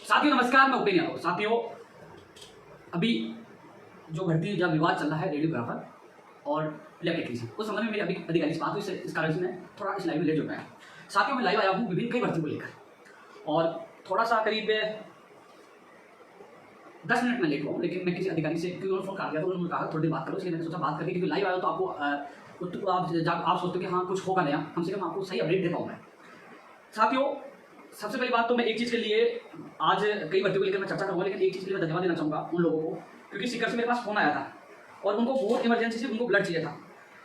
साथियों नमस्कार, मैं उपेन यादव। साथियों, अभी जो भर्ती जब विवाद चल रहा है रेडियोग्राफर और लैब टेक्नीशियन, उस संबंध में मेरी अभी अधिकारी से बात हुई, इस कारण से मैं थोड़ा इस लाइव में लेट जुड़ गया। साथियों, मैं लाइव आया हूँ विभिन्न कई भर्तियों को लेकर और थोड़ा सा करीब 10 मिनट में लेट हुआ हूँ, लेकिन मैं किसी अधिकारी से क्योंकि फ़ोन कर दिया तो उन्होंने कहा थोड़ी देर बात करो, इसलिए मैंने सोचा बात करके, क्योंकि लाइव आया तो आपको आप सोचते हो कि हाँ कुछ होगा नया, कम से कम आपको सही अपडेट दे पाऊँ मैं। साथियों, सबसे पहली बात तो मैं एक चीज़ के लिए आज कई भर्तियों को लेकर मैं चर्चा करूँगा, लेकिन एक चीज़ के लिए मैं धन्यवाद देना चाहूँगा उन लोगों को, क्योंकि सीकर से मेरे पास फ़ोन आया था और उनको बहुत इमरजेंसी से उनको ब्लड चाहिए था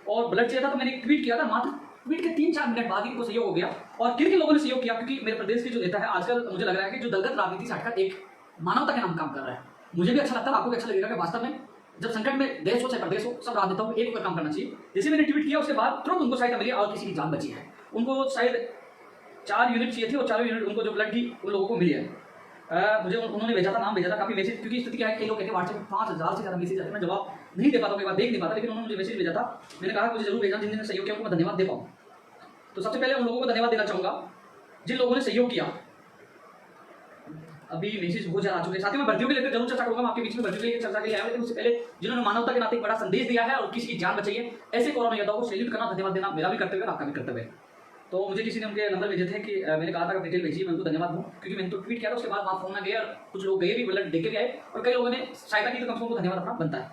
और ब्लड चाहिए था, तो मैंने एक ट्वीट किया था। मात्र ट्वीट के 3-4 मिनट बाद ही उनको सहयोग हो गया। और किन किन लोगों ने सहयोग किया, क्योंकि मेरे प्रदेश के जो नेता है आजकल मुझे लग रहा है कि जो दलगत राजनीति से हटकर एक मानवता के नाम काम कर रहा है। मुझे भी अच्छा लगता है, आपको भी अच्छा लगेगा कि वास्तव में जब संकट में देश हो चाहे प्रदेश हो, सब राजनेताओं को एक होकर काम करना चाहिए। जैसे मैंने ट्वीट किया उसके बाद तुरंत उनको सहायता मिली और किसी की जान बची है। उनको शायद 4 यूनिट चाहिए थी और 4 यूनिट उनको जो ब्लड की उन लोगों को मिली है। मुझे उन्होंने भेजा था, नाम भेजा था, काफ़ी मैसेज, क्योंकि स्थिति क्या है, कई लोग कहते हैं व्हाट्सएप में 5000 से ज़्यादा मैसेज आते हैं, मैं जवाब नहीं दे पाता, कई बार देख नहीं पाता, लेकिन उन्होंने मुझे मैसेज भेजा था। मैंने कहा मुझे जरूर भेजना, जिन जिन सहयोग किया उनको मैं धन्यवाद दे पाऊँ। तो सबसे पहले उन लोगों को धन्यवाद देना चाहूँगा जिन लोगों ने सहयोग किया। अभी मैसेज बहुत ज़्यादा आ चुके हैं। साथ ही मैं भर्तियों के लेकर जरूर चर्चा करूँगा, मैं आपके बीच में भर्तियों के लिए चर्चा के लिए आया, लेकिन उससे पहले जिन्होंने मानवता के नाते एक बड़ा संदेश दिया है और किसी की जान बचाई है, ऐसे कोरोना योद्धाओं को सैल्यूट करना, धन्यवाद देना मेरा भी कर्तव्य है, आपका भी कर्तव्य है। तो मुझे किसी ने उनके नंबर भेजे थे कि मैंने कहा था कि डिटेल भेजिए, मैं उनको धन्यवाद दूँ, क्योंकि मैंने तो ट्वीट किया था, उसके बाद वहाँ फोन में गए और कुछ लोग गए भी, ब्लड देख के भी आए और कई लोगों ने सहायता की, तो कम से कम उनको धन्यवाद अपना बनता है।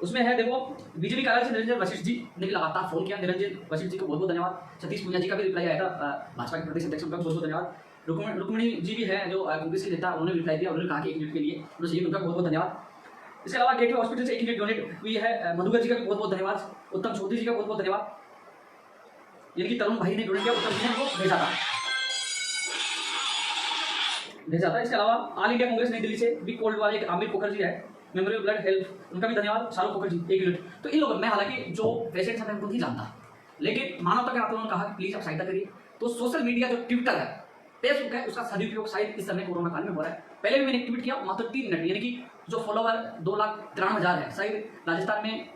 उसमें है, देखो, बीजेपी कार्यालय से निरंजन वशिष्ठ जी ने भी लगातार फोन किया, निरंजन वशिष्ठ जी को बहुत बहुत धन्यवाद। सतीश पूनिया जी का भी रिप्लाई आया था, भाजपा के प्रदेश अध्यक्ष, उनका बहुत बहुत धन्यवाद। रुक्मिणी जी भी है जो कांग्रेस के नेता, उन्होंने रिप्लाई दिया, उन्होंने कहा कि 1 यूनिट के लिए उन्होंने उनका बहुत बहुत धन्यवाद। इसके अलावा गेटवे हॉस्पिटल से 1 यूनिट डोनेट हुई है, मधुकर जी का भी बहुत बहुत धन्यवाद। उत्तम चौधरी जी का बहुत बहुत धन्यवाद, यानी कि तरुण भाई ने डोनेट किया, उत्तम जी ने उनको भेजा था। इसके अलावा ऑल इंडिया कांग्रेस नई दिल्ली से भी कोल्ड वाले एक आमिर पोखर जी है, मेमोरियल ब्लड हेल्प, उनका भी धन्यवाद। शाहरुख पोखर जी 1 यूनिट। तो इन लोगों, मैं हालांकि जो पेशेंट्स हैं मैं उनको नहीं जानता, लेकिन मानवता के नाते उन्होंने कहा कि प्लीज आप सहायता करिए। तो सोशल मीडिया जो ट्विटर है, फेसबुक है, उसका सदुपयोग शायद इस समय कोरोना काल में हो रहा है। पहले भी मैंने एक ट्वीट किया, मात्र 3 मिनट, यानी कि जो फॉलोवर 2,93,000 है, शायद राजस्थान में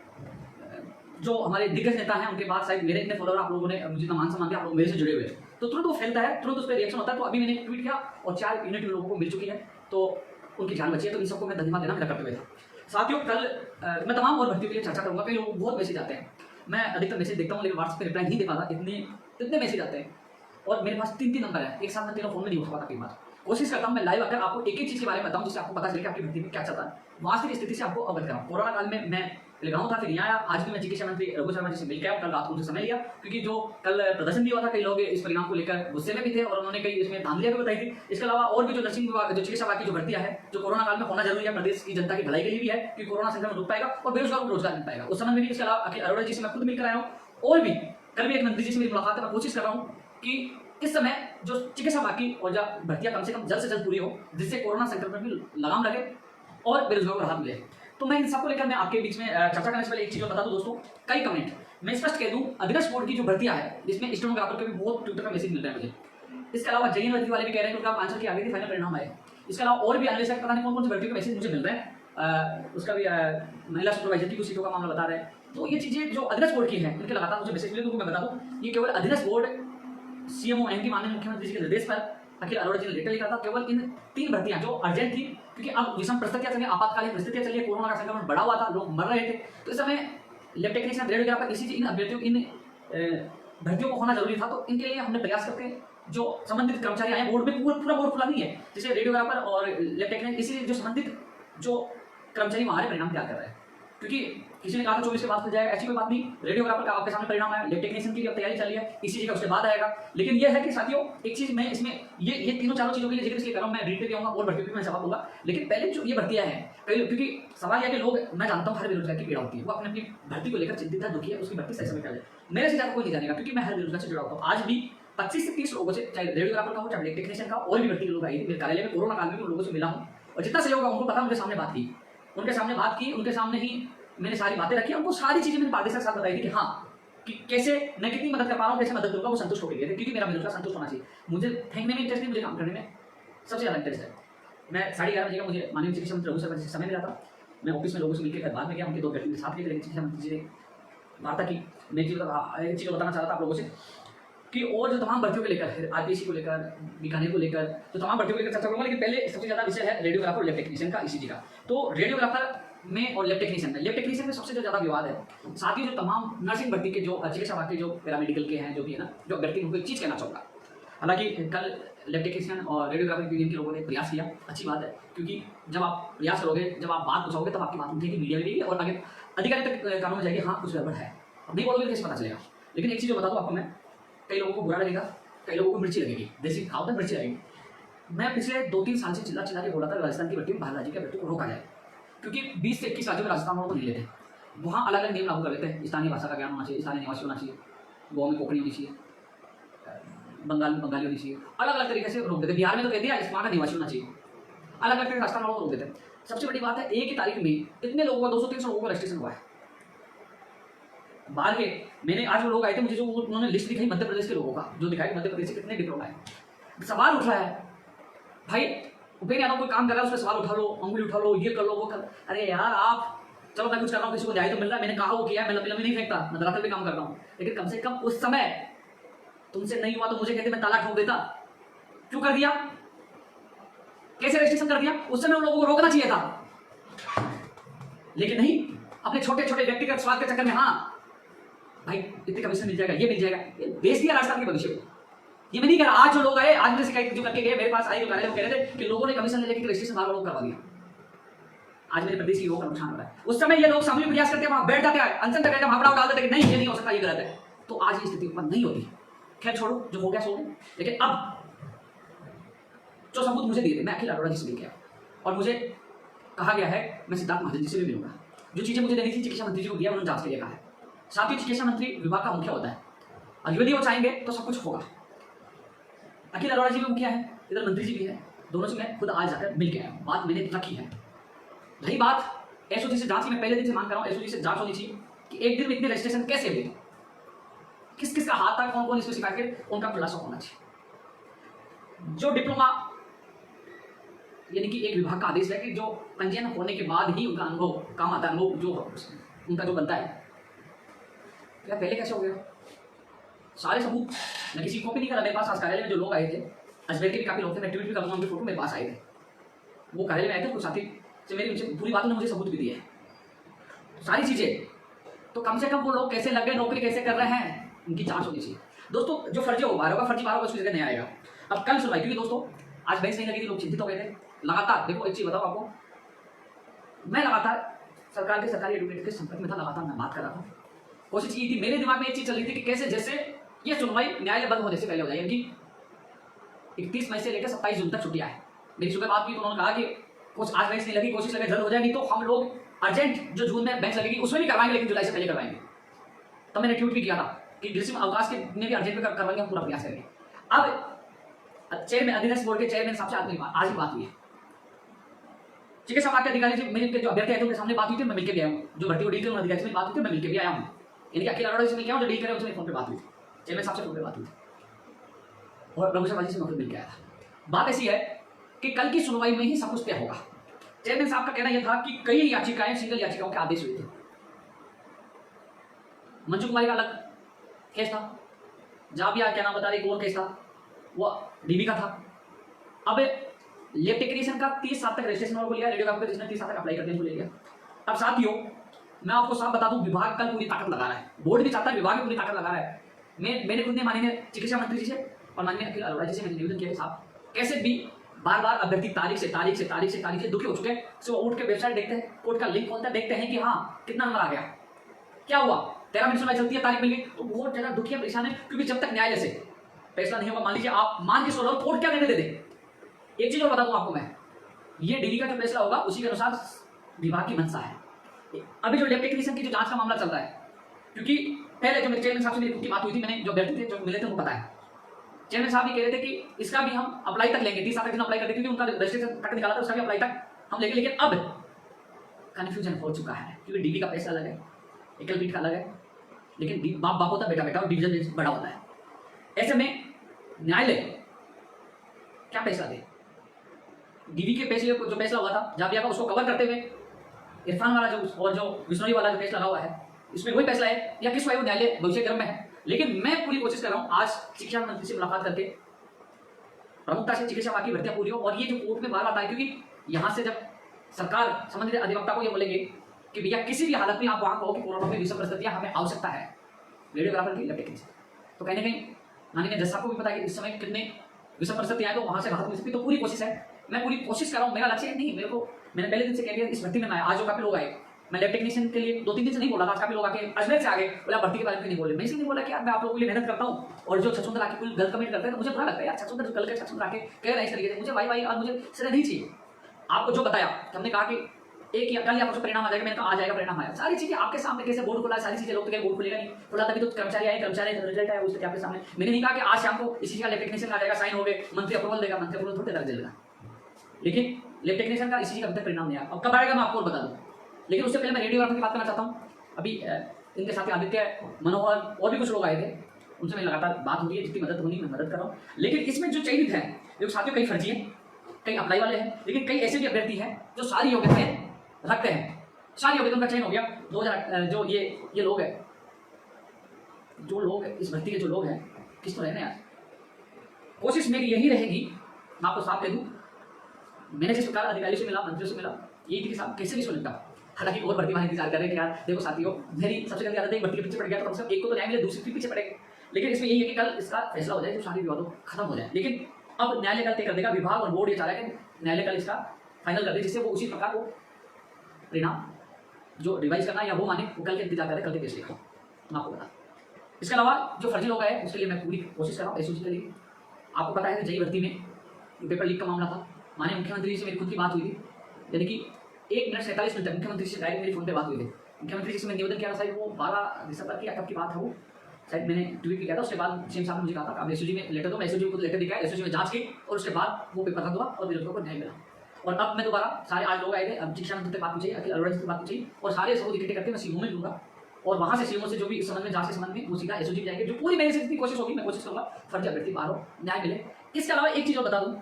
जो हमारे दिग्गज नेता हैं उनके बाद शायद मेरे इतने फॉलोवर आप लोगों ने मुझे इतना मान सम्मान दिया, आप लोग मेरे से जुड़े हुए हैं, तो तुरंत वो फैलता है, तुरंत उस पर रिएक्शन होता है। तो अभी मैंने ट्वीट किया और 4 यूनिट उन लोगों को मिल चुकी है, तो उनकी जान बची है, तो इन सबको मैं धन्यवाद देना मेरा कर्तव्य था। साथियों, कल मैं तमाम और भर्तियों के लिए चर्चा करूंगा। कई लोग बहुत मैसेज आते हैं, मैं अधिकतर मैसेज देखता हूँ लेकिन व्हाट्सएप पे रिप्लाई नहीं दे पाता, इतने मैसेज आते हैं और मेरे पास 3 नंबर है, एक साथ में 3 फोन में नहीं उठा पाता। कई बार कोशिश करता हूँ मैं लाइव आकर आपको एक चीज़ के बारे में बताऊँ, जिससे आपको पता चले कि आपकी भर्ती में क्या चलता है, वास्तविक स्थिति से आपको अवगत कराऊँ। कोरोना काल में मैं गाँव था, फिर यहाँ आया। आज भी मैं चिकित्सा मंत्री रघु शर्मा जी से मिल के आया, कल रात को उनसे समय लिया, क्योंकि जो कल प्रदर्शन भी हुआ था, कई लोग इस परिणाम को लेकर गुस्से में भी थे और उन्होंने कई इसमें धांधलियां भी बताई थी। इसके अलावा और भी जो नर्सिंग विभाग, जो चिकित्सा विभाग की जो भर्तियां है, जो कोरोना काल में होना जरूरी है, प्रदेश की जनता की भलाई के लिए भी है, कि कोरोना संक्रमण रुक पाएगा और बेरोजगारों को रोजगार मिल पाएगा, उस समय में भी। इसके अलावा अखिल अरोड़ा जी से मैं खुद मिलकर आया हूँ और भी कल भी एक मंत्री जी से मेरी मुलाकात है। मैं कोशिश कर रहा हूँ कि इस समय जो चिकित्सा विभाग की और भर्तियां कम से कम जल्द से जल्द पूरी हो, जिससे कोरोना संक्रमण में लगाम लगे और बेरोजगारों को राहत मिले। तो मैं इन सबको लेकर मैं आपके बीच में चर्चा करने से पहले एक चीज बता दूं दोस्तों, कई कमेंट मैं स्पष्ट कह दूं, अधीनस्थ बोर्ड की जो भर्तियां है, जिसमें स्टेनोग्राफर के भी बहुत ट्विटर का मैसेज मिल रहा है मुझे। इसके अलावा जेईई भर्ती वाले भी कह रहे हैं कि उनका आंसर की आगे थी, फाइनल परिणाम आए। इसके अलावा और भी अन्वेषक, पता नहीं कौन कौन सी भर्तियों के मैसेज मुझे मिल रहे हैं, उसका भी महिला सुपरवाइजर की कुछ सीटों का मामला बता रहे हैं। तो ये चीजें जो अधीनस्थ बोर्ड की है, उनके लगातार मुझे मैसेज मिले, तो मैं बता दूं, ये केवल अधीनस्थ बोर्ड सीएमओ एनके माननीय मुख्यमंत्री जी के निर्देश पर अखिल अरोड़ा जी ने लेटर लिखा था, केवल इन 3 भर्तियां जो अर्जेंट थी, क्योंकि अब विषम परिस्थितियां चल रही, आपातकालीन परिस्थितियां चल रही है, कोरोना का संक्रमण बढ़ा हुआ था, लोग मर रहे थे, तो इस समय लैब टेक्नीशियन, रेडियोग्राफर, इसी इन अभ्यर्थियों, इन भर्तियों को होना जरूरी था। तो इनके लिए हमने प्रयास करके जो संबंधित कर्मचारी आए, बोर्ड में पूरा बोर्ड खुला नहीं है, जैसे रेडियोग्राफर और लैब टेक्नीशियन, इसीलिए जो संबंधित जो कर्मचारी हमारे परिणाम तैयार कर रहे हैं, क्योंकि किसी ने कहा था 24 के बाद खुल जाएगा, ऐसी कोई बात नहीं। रेडियोग्राफर का आपके सामने परिणाम आया, लैब टेक्नीशियन की तैयारी चल रही है, इसी का उसके बाद आएगा। लेकिन यह है कि साथियों, एक चीज मैं इसमें ये 3-4 चीजों के लिए जिक्र इसलिए कर रहा हूं, मैं रीड पे भी आऊंगा और भर्ती पे मैं जवाब दूंगा, लेकिन पहले जो ये भर्तियां हैं, क्योंकि सवाल यह है कि लोग, मैं जानता हूं हर बेरोजगार की पीड़ा होती है, वो अपनी भर्ती को लेकर चिंतित है, दुखी है, उसकी भर्ती सही समय पर आ जाए। मेरे से ज्यादा कोई नहीं जानेगा, क्योंकि मैं हर बेरोजगार से जुड़ा होता हूँ। आज भी 25 से 30 लोगों से, चाहे रेडियोग्राफर का हो, चाहे लैब टेक्नीशियन का, और भी भर्ती के लोग आए थे मेरे कार्यालय में, कोरोना काल में भी उन लोगों से मिला हूँ और जितना सहयोग होगा उनको पता, उनके सामने बात की, उनके सामने ही मैंने सारी बातें रखी, उनको सारी चीजें मैंने पार्टी के साथ बताई थी कि हाँ, कि कैसे मैं कितनी मदद कर पा रहा हूँ, कैसे मदद करूँगा, वो संतुष्ट हो गए थे, क्योंकि मेरा बेरोजगार संतुष्ट होना चाहिए। मुझे फेंकने में इंटरेस्ट नहीं, मुझे काम करने में सबसे ज़्यादा इंटरेस्ट है। मैं 11:30 बजे का मुझे माननीय चिकित्सा मंत्री रघु शर्मा जी से समय मिला था, मैं ऑफिस में लोगों से मिलकर बाद में गया, उनके 2 व्यक्ति के साथ गए, लेकिन चिकित्सा मंत्री जी ने वार्ता की। मैं एक चीज़ बताना चाह रहा था आप लोगों से कि और जो तमाम भर्तियों को लेकर, आरपीएससी को लेकर, बीकानेर को लेकर, तो तमाम भर्तियों को लेकर चर्चा करूंगा। लेकिन पहले सबसे ज्यादा विषय है रेडियोग्राफर और लैब टेक्नीशियन का, ईसीजी का। तो रेडियोग्राफर में और लैब टेक्नीशियन में सबसे जो ज्यादा विवाद है। साथ ही जो तमाम नर्सिंग भर्ती के जो चिकित्सा विभाग के जो पैरामेडिकल के हैं, जो भी है ना, जो अभ्यर्थी, उनको एक चीज कहना चाहूँगा। हालांकि कल लैब टेक्नीशियन और रेडियोग्राफर यूनियन के लोगों ने प्रयास किया, अच्छी बात है, क्योंकि जब आप प्रयास करोगे, जब आप बात पूछोगे, तब आपकी बात उठेगी, मीडिया में देगी और आगे अधिकारी तक कानून में जाएगी, हाँ कुछ गड़बड़ है। अब नहीं बोलोगे कैसे पता चलेगा। लेकिन एक चीज़ बता दूँ आपको मैं, कई लोगों को बुरा लगेगा, कई लोगों को मिर्ची लगेगी, देसी खाओ तो मिर्ची लगेगी। मैं पिछले 2-3 साल से चिल्ला के बोला था राजस्थान की भर्ती में बाहर राज्य के भर्ती को रोका जाए, क्योंकि 20 से 21 राज्यों में राजस्थान वालों को नहीं लेते, वहाँ अलग अलग नियम लागू कर लेते हैं। स्थानीय भाषा का ज्ञान होना चाहिए, स्थानीय निवासी होना चाहिए, गोवा में कोंकणी होनी चाहिए, बंगाल में बंगाली होनी चाहिए, अलग अलग तरीके से रोक देते। बिहार में तो कह दिया वहाँ का निवासी होना चाहिए, अलग अलग तरीके राजस्थान वालों को रोक देते हैं। सबसे बड़ी बात है, एक ही तारीख में इतने लोगों का 200-300 लोगों का रजिस्ट्रेशन हुआ है बाहर के। मैंने आज वो लोग आए थे, मुझे जो उन्होंने लिस्ट दिखाई मध्य प्रदेश के लोगों का, जो दिखाई मध्य प्रदेश से कितने डिप्लोमा है। सवाल उठ रहा है भाई, उपेंद्र यादव कोई काम कर रहा है, उस पर सवाल उठा लो, अंगुली उठा लो, ये कर लो, वो कर। अरे यार आप, चलो मैं कुछ कर रहा हूँ, किसी को न्याय तो मिल रहा है, मैंने कहा वो किया है, मैं लंबी लंबी नहीं फेंकता, मैं धरातल पे काम करता हूँ। लेकिन कम से कम उस समय तुमसे नहीं हुआ तो मुझे कहते मैं ताला ठोक देता। क्यों कर दिया, कैसे रजिस्ट्रेशन कर दिया? उस समय उन लोगों को रोकना चाहिए था, लेकिन नहीं, अपने छोटे छोटे व्यक्तिगत स्वार्थ के चक्कर में हाँ भाई इतने कमीशन मिल जाएगा, ये मिल जाएगा, ये बेच दिया राजस्थान के भविष्य को। ये मैं नहीं कह रहा, आज जो लोग आए, आज मुझे शिकायत जो करके गए मेरे पास आई, जो कार्यालय, वो कह रहे थे कि लोगों ने कमीशन ले लेकर रजिस्ट्रेशन बार बार करवा दिया। आज मेरे प्रदेश के युवाओं का नुकसान हो रहा है। उस समय ये लोग सामूहिक प्रयास करते हैं, वहां बैठ जाते हैं, अनशन करते हैं, वहां डाल देते हैं कि नहीं ये नहीं हो सकता, ये गलत है, तो आज ये स्थिति उत्पन्न नहीं होती। खैर छोड़ो, जो हो गया सो गया। लेकिन अब जो सबूत मुझे दिए थे, मैं अखिल अरोड़ा जी से लेके आया, और मुझे कहा गया है मैं सिद्धार्थ महाजन जी से भी मिलूंगा। जो चीजें मुझे देनी थी चिकित्सा मंत्री जी को दिया, उन्होंने जांच के लिए कहा है। साथ ही चिकित्सा मंत्री विभाग का मुखिया होता है, और यदि वो चाहेंगे तो सब कुछ होगा। अखिल अरोड़ा जी भी मुखिया है, इधर मंत्री जी भी है, दोनों से मैं खुद आज जाकर मिल के आया, बात मैंने रखी है। रही बात एसओजी से जांच की, मैं पहले दिन से मांग कर रहा हूँ, एसओजी से जांच होनी चाहिए कि एक दिन में इतने रजिस्ट्रेशन कैसे हुए, किस किस का हाथ था, कौन कौन इसमें शिकायत करे, उनका खुलासा होना चाहिए। जो डिप्लोमा यानी कि एक विभाग का आदेश है कि जो पंजीयन होने के बाद ही उनका अनुभव काम आता है, अनुभव जो उनका जो बनता है, क्या पहले कैसे हो गया? सारे सबूत मैं किसी को भी नहीं करा। मेरे पास आज कार्यालय में जो लोग आए थे, अजमेर के भी काफी लोग थे, मैं ट्वीट भी करूँगा, उनकी फोटो मेरे पास आए थे, वो कार्यालय में आए थे, कुछ साथी से मेरी उनसे पूरी बातों ने मुझे सबूत भी दिए हैं, सारी चीजें। तो कम से कम वो लोग कैसे लग गए, नौकरी कैसे कर रहे हैं, उनकी जांच होनी चाहिए। दोस्तों जो फर्जी बाहर होगा, फर्जी बाहर होगा, उसकी जगह नहीं आएगा। अब कल सुनवाई, क्योंकि दोस्तों आज बेंच नहीं लगी थी, लोग चिंतित हो गए थे लगातार। देखो एक चीज बताओ आपको, मैं लगातार सरकार के सरकारी एडवोकेट के संपर्क में था, लगातार मैं बात कर रहा था, कोशिश की थी। मेरे दिमाग में एक चीज चल रही थी कि कैसे जैसे ये सुनवाई न्यायालय बंद होने से पहले हो जाए, यानी 31 मई से लेकर 27 जून तक छुट्टियां है। मेरी सुबह बात की तो उन्होंने कहा कि कुछ आज बेंच नहीं लगी, कोशिश लगे जल्द हो जाए, नहीं तो हम लोग अर्जेंट जो जून में बेंच लगेगी उसमें भी करवाएंगे, लेकिन जुलाई से पहले करवाएंगे। तो मैंने ट्वीट भी किया था कि ग्रीष्म अवकाश के में भी अर्जेंट में करवाएंगे, हम पूरा प्रयास करेंगे। अब चेयरमैन, अधिकांश बोर्ड के चेयरमैन साहब से आज ही बात हुई है, चिकित्सा विभाग के अधिकारी से मेरे जो अभ्यर्थी आए थे उनके सामने बात हुई थी, मैं मिलकर भी आया हूँ। जो भर्ती को डील करे उन अधिकारी से बात हुई थी, मैं मिलकर भी आया हूँ। यानी कि अखिल अरोड़ा से मिल के आया, जो डील करे उनसे फोन पे बात हुई थी, चेयरमैन साहब से फोन पे बात हुई थी, और रघु शर्मा जी से मैं खुद मिल के आया था। बात ऐसी है कि कल की सुनवाई में ही सब कुछ तय होगा। चेयरमैन साहब का कहना यह था कि कई याचिकाएं, सिंगल याचिकाओं के आदेश हुए थे। मंजू कुमारी का अलग केस था, जाबिया क्या नाम बता रही, कौन केस था, वो डीबी का था। अब लैब टेक्नीशियन का 30 साल तक रजिस्ट्रेशन को लिया, रेडियोग्राफर का जिसने 30 साल तक अप्लाई करने को ले लिया। अब साथियों मैं आपको साफ बता दूं, विभाग कल पूरी ताकत लगा रहा है, बोर्ड भी चाहता है, विभाग भी पूरी ताकत लगा रहा है। मैंने खुद ने माननीय चिकित्सा मंत्री जी से और माननीय अखिल अरोड़ा जी से मैंने निवेदन किया कि साहब कैसे भी बार बार अभ्यर्थी तारीख से दुखी हो चुके हैं, सुबह उठ के वेबसाइट देखते हैं, कोर्ट का लिंक खोलते हैं, देखते हैं कि हाँ कितना नंबर आ गया, क्या हुआ, 13 मिनट सुनवाई चलती है, तारीख मिल गई, तो बहुत ज्यादा दुखी है, परेशान है, क्योंकि जब तक न्यायालय से फैसला नहीं होगा, मान लीजिए आप मान के सोच कोर्ट क्या निर्णय दे दे। एक चीज और बता दूं आपको मैं, ये डीडी का जो फैसला होगा उसी के अनुसार विभाग की मंशा है। अभी जो लैब टेक्नीशियन की जो जांच का मामला चल रहा है, क्योंकि पहले जो मेरे चेयरमैन साहब से मेरी खुद बात हुई थी, मैंने जो अभ्यर्थी थे जो मिले थे उनको पता है, चेयरमैन साहब ये कह रहे थे कि इसका भी हम अप्लाई तक लेंगे, 30 साल तक अप्लाई करते, क्योंकि उनका रजिस्ट्रेशन तक निकाला था, उसका भी अप्लाई तक हम लेंगे। लेकिन अब कन्फ्यूजन हो चुका है, क्योंकि डीबी का पैसा अलग है, एकल पीठ का अलग है, लेकिन बाप बाप होता है, बेटा बेटा, और डिवीजन बड़ा होता है। ऐसे में न्यायालय क्या फैसला दे? डीबी के फैसले को जो फैसला हुआ था जाबिया का, उसको कवर करते हुए इरफान वाला जो और जो बिश्नोई वाला जो फैसला लगा हुआ है, इसमें वही फैसला है या किस वही न्यायालय भविष्य क्रम में है, लेकिन मैं पूरी कोशिश कर रहा हूँ आज शिक्षा मंत्री से मुलाकात करके प्रमुखता से चिकित्सा विभाग की भर्तियां पूरी हो, और ये जो कोर्ट में बार बार आता है, क्योंकि यहाँ से जब सरकार संबंधित अधिवक्ता को ये बोलेंगे कि भैया किसी भी हालत में आप वहाँ कहो कि कोरोना में विषम परिस्थितियां हमें आवश्यकता है रेडियोग्राफर की लैब टेक्नीशियन, तो कहीं ना कहीं माननीय जज साहब को भी पता है कि इस समय कितने विषम परिस्थितियां हैं, तो वहाँ से राहत मिल सकती। तो पूरी कोशिश है, मैं पूरी कोशिश कर रहा हूँ। मेरा लक्ष्य नहीं, मेरे को मैंने पहले दिन से कह दिया इस भर्ती में मैं आज जो काफी लोग आए, मैं लैब टेक्नीशियन के लिए 2-3 दिन से नहीं बोला था, आज काफी लोग आके अजमेर से आगे बोला भर्ती के बारे में नहीं बोले। मैं इसलिए नहीं बोला कि यार मैं आप लोगों के लिए मेहनत करता हूँ, और जो छछूंदर आके कोई गलत कमेंट करते हैं तो मुझे बुरा लगता है यार, छछूंदर कल के छछूंदर आके कह रहे हैं इस तरीके से, मुझे भाई और मुझे श्रेय नहीं चाहिए। आपको जो बताया कि हमने कहा कि एक या कल या परसों परिणाम आ जाएगा, मैंने कहा आ जाएगा परिणाम आया, सारी चीजें आपके सामने, कैसे बोर्ड खुला, सारी चीजें, लोग तो कहीं बोर्ड खुलेगा नहीं, खुला तभी तो कर्मचारी आए, कर्मचारी रिजल्ट आया, उसके आपके सामने। मैंने नहीं कहा कि आज शाम को इसी का लैब टेक्नीशियन आ जाएगा, साइन हो गए, मंत्री अप्रूवल देगा, मंत्री अप्रूवल थोड़ी देर देगा, लेकिन लैब टेक्नीशियन का इसी का अभी तक परिणाम नहीं आया। अब कब आएगा मैं आपको बता दूं, लेकिन उससे पहले मैं रेडियोग्राफर की बात करना चाहता हूँ। अभी इनके साथ आदित्य, मनोहर और भी कुछ लोग आए थे, उनसे मेरी लगातार बात हो रही है, जितनी मदद होनी मैं मदद कर रहा हूँ। लेकिन इसमें जो चयनित है, देखो साथियों, कई फर्जी हैं, कई अप्लाई वाले हैं, लेकिन कई ऐसे भी अभ्यर्थी हैं जो सारी योग्यताएं रखते हैं, सारी योग्यता उनका चयन हो गया। 2000 जो ये लोग हैं, जो लोग इस भर्ती के जो लोग हैं, किस तो रहने यार, कोशिश मेरी यही रहेगी, मैं आपको साफ कह दूं, मैंने जिस प्रकार अधिकारियों से मिला, मंत्रियों से मिला, यही थी कि साहब कैसे भी इसको निपटा। हालांकि और भर्ती वाले इंतजार कर रहे हैं कि यार देखो साथियों, मेरी सबसे गलती आदत है, एक भर्ती के पीछे पड़ गया तो कम से कम एक को तो न्याय मिले, दूसरी के पीछे पड़ेगा। लेकिन इसमें यही है कि कल इसका फैसला हो जाए, जो सारी विवादों खत्म हो जाए। लेकिन अब न्यायालय कल तय कर देगा, विभाग और बोर्ड ये चाह रहा है कि न्यायालय कल इसका फाइनल कर दे, जिससे वो उसी प्रकार वो परिणाम जो रिवाइज करना या वो माने, वो कल के इंतजार करें, कल के केस लिखा मैं आपको बता। इसके अलावा जो फर्जी लोग हैं उसके लिए मैं पूरी कोशिश कर रहा हूँ एसओजी के लिए। आपको पता है कि जेई भर्ती में पेपर लीक का मामला था, माननीय मुख्यमंत्री से मेरी खुद की बात हुई थी, यानी कि 1 मिनट 47 मिनट तक मुख्यमंत्री से डायरेक्ट मेरी फोन पे बात हुई थी। मुख्यमंत्री जी से मैं निवेदन किया था, शायद वो 12 दिसंबर की कब की बात है, वो शायद मैंने ट्वीट किया था। उसके बाद सीएम साहब ने मुझे कहा था अब एसओजी में लेटर दो, मैं एसओजी को लेटर दिखाया, एसओजी में जांच की, और उसके बाद वो पेपर रद्द हुआ और बेरोजगारों को न्याय मिला। और अब मैं दोबारा सारे आज लोग आए थे, अब शिक्षा मंत्री से बात पूछी, अखिल अरोड़ा जी से बात पूछी, और सारे सबूत इकट्ठे करके मैं सीएमओ में दूंगा, और वहां से सीएमओ से जो भी इस संबंध में जांच के संबंध में वो सीधा एसओजी में जाएंगे। जो पूरी मेरी से जितनी कोशिश होगी मैं कोशिश करूंगा फर्जी अभ्यर्थी बाहर हो, न्याय मिले। इसके अलावा एक चीज और बता दूं,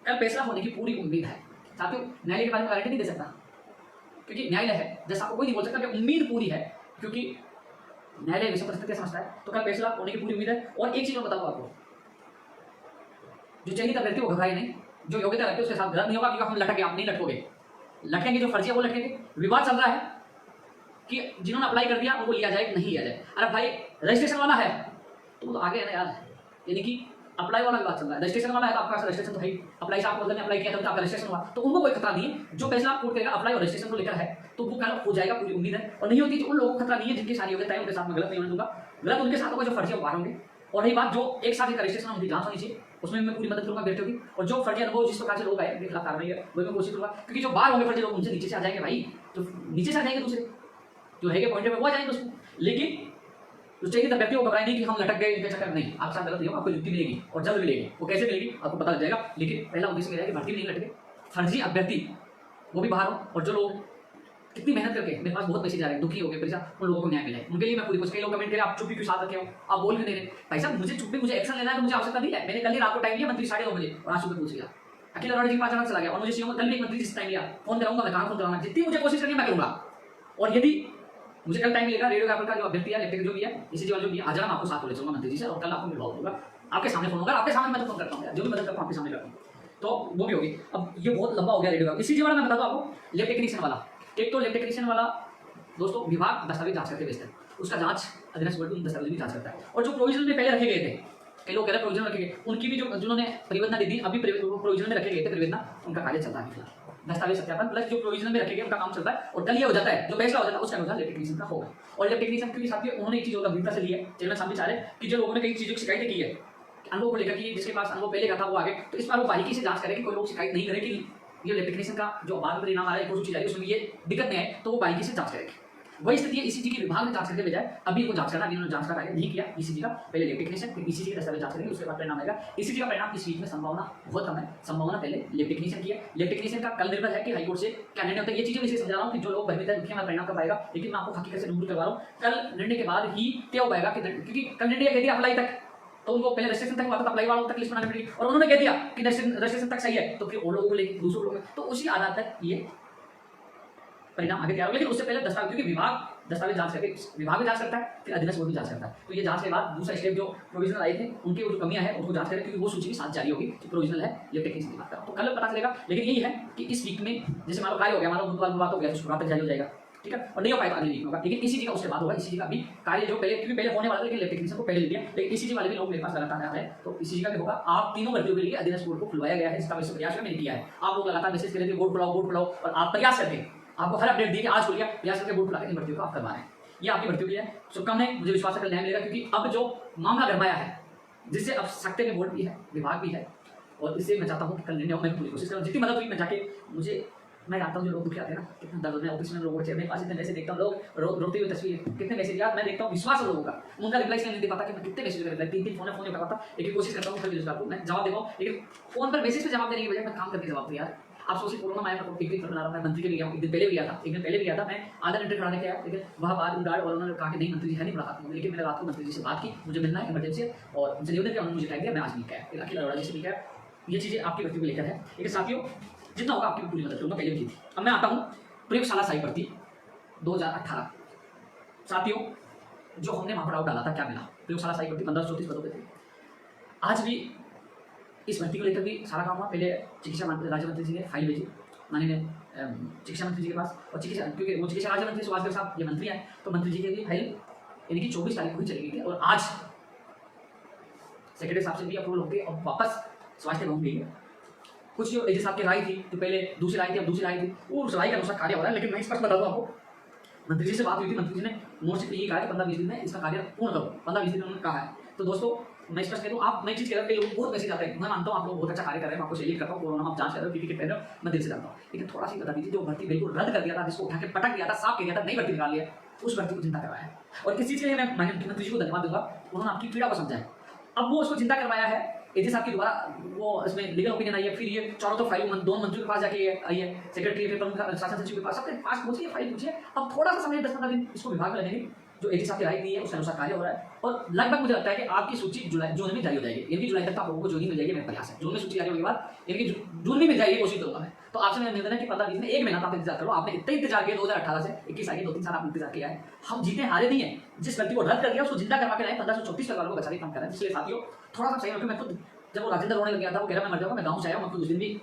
कल फैसला होने की पूरी उम्मीद है साथियों। न्यायालय के बारे में गारंटी नहीं दे सकता, क्योंकि न्यायालय है, जैसा आपको कोई नहीं बोल सकता कि उम्मीद पूरी है, क्योंकि न्यायालय विषय परिस्थिति समझता है। तो कल फैसला होने की पूरी उम्मीद है। और एक चीज और बताऊँ आपको, जो चयनित अभ्यर्थी वो घबराए नहीं, जो योग्यता रखते उसके साथ गलत नहीं होगा, क्योंकि हम लटके, आप नहीं लटकोगे, लटकेंगे जो फर्जी है वो लटकेंगे। विवाद चल रहा है कि जिन्होंने अप्लाई कर दिया उनको लिया जाए कि नहीं लिया जाए। अरे भाई रजिस्ट्रेशन वाला है तो वो तो आगे है ना यार, यानी कि अप्लाई वाला विवाद चल रहा है। रजिस्ट्रेशन वाला है तो आपका रजिस्ट्रेशन तो है, अप्लाई से आपको अप्लाई किया तब आपका रजिस्ट्रेशन हुआ, तो उनको कोई खतरा नहीं है। जो फैसला कोर्ट करेगा अप्लाई और रजिस्ट्रेशन को लेकर है तो वो कल हो जाएगा, पूरी उम्मीद है। और नहीं होती तो उन लोगों को खतरा नहीं है जिनकी सारी योग्यता है, उनके साथ में गलत नहीं होने दूंगा, गलत उनके साथ होगा जो फर्जी बाहर होंगे। और रही बात जो एक साथ रजिस्ट्रेशन उनकी जांच होनी चाहिए, उसमें मैं पूरी मदद करूंगा बेटे की। और जो फर्जी अनुभव जिस प्रकार से लोग आए खिलाफ कार्रवाई है वो मैं कोशिश करूंगा, क्योंकि जो बाहर होंगे फर्जी लोग उनसे नीचे से आ जाएंगे भाई, जो नीचे से आ जाएंगे दूसरे जो रहेंगे पॉइंट में वो आ जाएंगे उसमें। लेकिन तो चाहिए तब व्यक्ति को घबराए नहीं कि हम लटक गए इनके चक्कर में, नहीं, आपके साथ गलत नहीं होगा, आपको युक्ति मिलेगी और जल्द मिलेगी। वो कैसे मिलेगी आपको पता लग जाएगा। लेकिन पहला उद्देश्य मेरा है कि भर्ती में नहीं लटके, फर्जी अभ्यर्थी वो भी बाहर हो, और जो लोग कितनी मेहनत करके मेरे पास बहुत पैसे जा रहे हैं, दुखी हो गए परेशान, उन लोगों को न्याय मिले, उनके लिए मैं पूरी कोशिश। कई लोग कमेंट करें आप चुप्पी क्यों साथ रखे हो, आप बोल क्यों नहीं रहे। भाई साहब मुझे चुप्पी, मुझे एक्शन लेना है तो मुझे आवश्यकता नहीं है। मैंने कल ही रात को टाइम लिया मंत्री 2:30 बजे और आज सुबह पूछ लिया, अखिल अरोड़ा जी के पास जाना चला गया, और मुझे सीएम कल भी एक मंत्री जिस टाइम लिया, फोन कराऊंगा मैं, कहाँ फोन कराऊंगा, जितनी मुझे कोशिश करनी मैं करूंगा। और यदि मुझे कल टाइम मिलेगा, रेडियोग्राफर का जो अभ्यर्थी है, इलेक्ट्रिक जो भी है, इसी जो भी है, आज मैं आपको साथ ले चलूंगा मंत्री जी से, और कल आपको मिलवा दूंगा, आपके सामने फोन होगा, आपके सामने मैं तो फोन करता हूँ, जो भी मदद करता हूँ आपके सामने करता हूँ, तो वो भी होगी। अब ये बहुत लंबा हो गया रेडियोग्राफर। इसी वाला मैं बता दूं आपको, लैब टेक्नीशियन वाला, एक तो लैब टेक्नीशियन वाला दोस्तों विभाग दस्तावेज जांच करके भेजता है, उसका जांच अधीनस्थ बोर्ड दस्तावेज भी जांच करता है। और जो प्रोविजनल में पहले रखे गए थे, कई लोग कह रहे हैं प्रोविजनल रखे गए, उनकी भी जो जिन्होंने परिवर्तन दी थी अभी प्रोविजनल में रखे गए थे परिवर्तन, उनका कार्य चलता है फिलहाल, दस्तावेज सत्यापन प्लस जो प्रोविजनल में रखे गए उनका काम चलता है। और कल ये हो जाता है, जो फैसला हो जाता है उसके अनुसार लैब टेक्नीशियन का होगा। और लैब टेक्नीशियन क्योंकि साथियों उन्होंने एक चीज और गंभीरता से ली है, चेयरमैन साहब भी चाह रहे हैं कि जो लोगों ने कई चीजों की शिकायतें की है अनुभव को लेकर, कि जिसके पास अनुभव पहले का था वो आगे, तो इस बार वो बारीकी से जांच करें कि कोई लोग शिकायत नहीं करें कि ये लैब टेक्नीशियन का जो बाद में परिणाम आ रहा है कोई चीज आ रही है उसमें ये दिक्कत नहीं है, तो वो बारीकी से जांच करेगी। वही स्थिति है ईसीजी की, विभाग ने जांच करके भेजा है, अभी इनको जांच करना, अभी उन्होंने जांच का कार्य नहीं किया ईसीजी का, पहले लैब टेक्नीशियन फिर ईसीजी का दस्तावेज जांच करेंगे, उसके बाद परिणाम आएगा। ईसीजी का परिणाम इस वीक में संभावना बहुत कम है, संभावना पहले लैब टेक्नीशियन की है। लैब टेक्नीशियन का कल निर्भर है कि हाईकोर्ट से क्या निर्णय होता है। ये चीजें मैं इसलिए समझा रहा हूँ कि जो लोग भयभीत है दुखी परिणाम कब आएगा, लेकिन मैं आपको हकीकत से रूबरू करवा रहा हूँ, कल निर्णय के बाद ही तय हो पाएगा, क्योंकि कल निर्णय कह दिया अप्लाई तक, तो उनको पहले रजिस्ट्रेशन तक हुआ था, अप्लाई वालों तक लिस्ट बनानी पड़ेगी, और उन्होंने कह दिया कि रजिस्ट्रेशन तक सही है, तो फिर वो लोगों को लेकर दूसरों लोगों में, तो उसी आधार तक ये परिणाम आगे तैयार हो। लेकिन उससे पहले दस्तावेज, क्योंकि विभाग दस्तावेज जांच करके विभाग भी जांच करता है, फिर अधीनस्थ बोर्ड भी जांच करता है। तो ये जांच के बाद दूसरा स्टेप जो प्रोविजनल आए थे उनके जो कमियां है उनको जांच करें, क्योंकि वो सूची भी साथ जारी होगी कि प्रोविजनल है या टेक्निकल की बात कर रहा हूं। तो कल पता चलेगा। लेकिन यही है कि इस वीक में जैसे मान लो कार्य हो गया, मान लो बुधवार हो गया तो शुक्रवार तक जारी हो जाएगा, ठीक है, और नहीं हो पाएगा अगले वीक में होगा। लेकिन इसी जी का उसके बाद होगा। इसी जी का भी कार्य जो पहले, क्योंकि पहले होने वाला था लेकिन टेक्नीशियन को पहले ले लिया, लेकिन इसी जी वाले भी लोग मेरे पास लगातार आ रहे हैं, तो इसी जी का भी होगा। आप तीनों भर्तियों के लिए अधीनस्थ बोर्ड को खुलवाया गया है, इसका वैसे प्रयास मैंने किया है। आप लोग लगातार मैसेज कर रहे थे बोर्ड खुलाओ, और आप प्रयास करके आपको हर अपडेट दिए कि आज खुल गया, प्रयास करके बोर्ड खुला के इन भर्तियों को आप करवा रहे हैं। ये आपकी भर्तियों के लिए शुभकामनाएं। मुझे विश्वास है कल न्याय मिलेगा, क्योंकि अब जो मामला गरमाया है, जिससे अब सकते में बोर्ड भी है, विभाग भी है, और इससे मैं चाहता हूँ कि कल निर्णय हो। मैं पूरी कोशिश करूँ, जितनी मदद हुई मैं जाके, मैं जानता हूँ जो लोग दुखी आते हैं ना, कितना दर्द में ऑफिस में लोगों के मेरे पास इतने मैसेज देखता हूँ, लोग रोते हुए तस्वीर, कितने मैसेज यार मैं देखता हूँ, विश्वास है लोगों का। उनका रिप्लाई इसलिए नहीं दे पाता कि मैं कितने मैसेज कर, 3 फोन नहीं कर पाता, लेकिन कोशिश करता हूँ कल रोजगार को मैं जवाब दे पाऊँ। लेकिन फोन पर मैसेज पे जवाब देने की बजाय मैं काम करके जवाब दूँ यार। आप सोचिए, कोरोना में आया मैं एक दिन बना रहा, मैं मंत्री के लिए गया, एक दिन पहले भी गया था, मैं आधा घंटे खड़ा रह आया, लेकिन वहाँ बाहर गार्ड और उन्होंने कहा कि नहीं मंत्री जी है नहीं मुलाकात में, लेकिन मैंने रात को मंत्री जी से बात की, मुझे मिलना है इमरजेंसी, और उनसे निवेदन किया, उन्होंने मुझे टाइम दिया, मैं आज नहीं गया, अखिल अरोड़ा जी से मिल गया। ये चीज़ें आपकी व्यक्ति को लेकर है। लेकिन साथियों, जितना होगा आपकी पूरी मदद करूँगा, पहले भी की थी। अब मैं आता हूँ प्रयोगशाला साई भर्ती 2018। साथियों, जो हमने वहाँ पर डाउट डाला था, क्या मिला? प्रयोगशाला साई भर्ती 1534 पदों पे थे। आज भी इस भर्ती को लेकर भी सारा काम हुआ। पहले चिकित्सा राज्य मंत्री जी ने फाइल भेजी माननीय चिकित्सा मंत्री जी के पास, और चिकित्सा, क्योंकि वो चिकित्सा राज्य मंत्री सुभाष गर्ग साहब ये मंत्री हैं, तो मंत्री जी के लिए फाइल यानी कि 24 तारीख को ही चली गई थी, और आज सेक्रेटरी साहब से भी अप्रूवल होकर और वापस स्वास्थ्य भवन गई है। कुछ जो एजी साहब की राय थी, तो पहले दूसरी राय थी, अब दूसरी राय थी, वो उस राय के अनुसार कार्य हो रहा है। लेकिन मैं स्पष्ट बता दूं आपको, मंत्री जी से बात हुई थी, मंत्री जी ने मोर्चे पे ये कहा कि 15-20 दिन में इसका कार्य पूर्ण करो, 15-20 दिन उन्होंने कहा है। तो दोस्तों, मैं स्पष्ट कह दूं, आप नई चीज कह रहे हैं, लोग बहुत मैसेज आते हैं, मैं मानता हूं आप लोग बहुत अच्छा कार्य कर रहे हैं, आपको सैल्यूट करता हूं, कोरोना में आप जांच कर रहे हो, पीपी किट पहन रहे हो, मैं दिल से जानता हूं। लेकिन थोड़ा सी बता दीजिए, जो भर्ती बिल्कुल रद्द कर दिया था, जिसको उठा के पटक दिया था, साफ कह दिया था, नई भर्ती निकाल लिया, उस भर्ती को जिंदा करवाया है। और किस चीज के लिए मैं माननीय मुख्यमंत्री जी को धन्यवाद दूंगा, उन्होंने आपकी पीड़ा को समझा है। अब वो उसको जिंदा करवाया है। एजी साहब की दोबारा वो इसमें लीगल ओपिनियन आई है, फिर ये चारों तो फाइल दोनों मंत्रियों के पास जाके आई है, सेक्रेटरी फिर प्रमुख शासन सचिव के पास, सबके पास पहुंची फाइल पूछी है। अब थोड़ा सा समय 10-15 दिन इसको विभाग में लगेंगे, जो एजी साहब की राय दी है उसके अनुसार कार्य हो रहा है, और लगभग मुझे लगता है कि आपकी सूची जून में जारी हो जाएगी, यानी कि जुलाई तक आप लोगों को जून ही मिल जाएगी। मेरा प्रयास है जून में सूची जारी होने के बाद, यानी कि जून में मिल जाएगी, कोशिश करूंगा मैं। तो आपसे मेरा निवेदन है कि 15-20 में, 1 महीना आप इंतजार करो। आपने इतना इंतजार किया 2018 से 21 आगे 2-3 साल आपने इंतजार किया है। हम जीते हारे नहीं है, जिस व्यक्ति को रद्द कर दिया उसको जिंदा करवा के लाए, 1534 परिवारों को बचाने का काम कर रहे हैं। इसलिए साथियों, थोड़ा सा सही हो, मैं खुद जब वो राजेंद्र रोने लग गया था, वो कह रहा मैं मर जाऊंगा, मैं गाँव से आया हूँ, मैं खुद उस दिन भी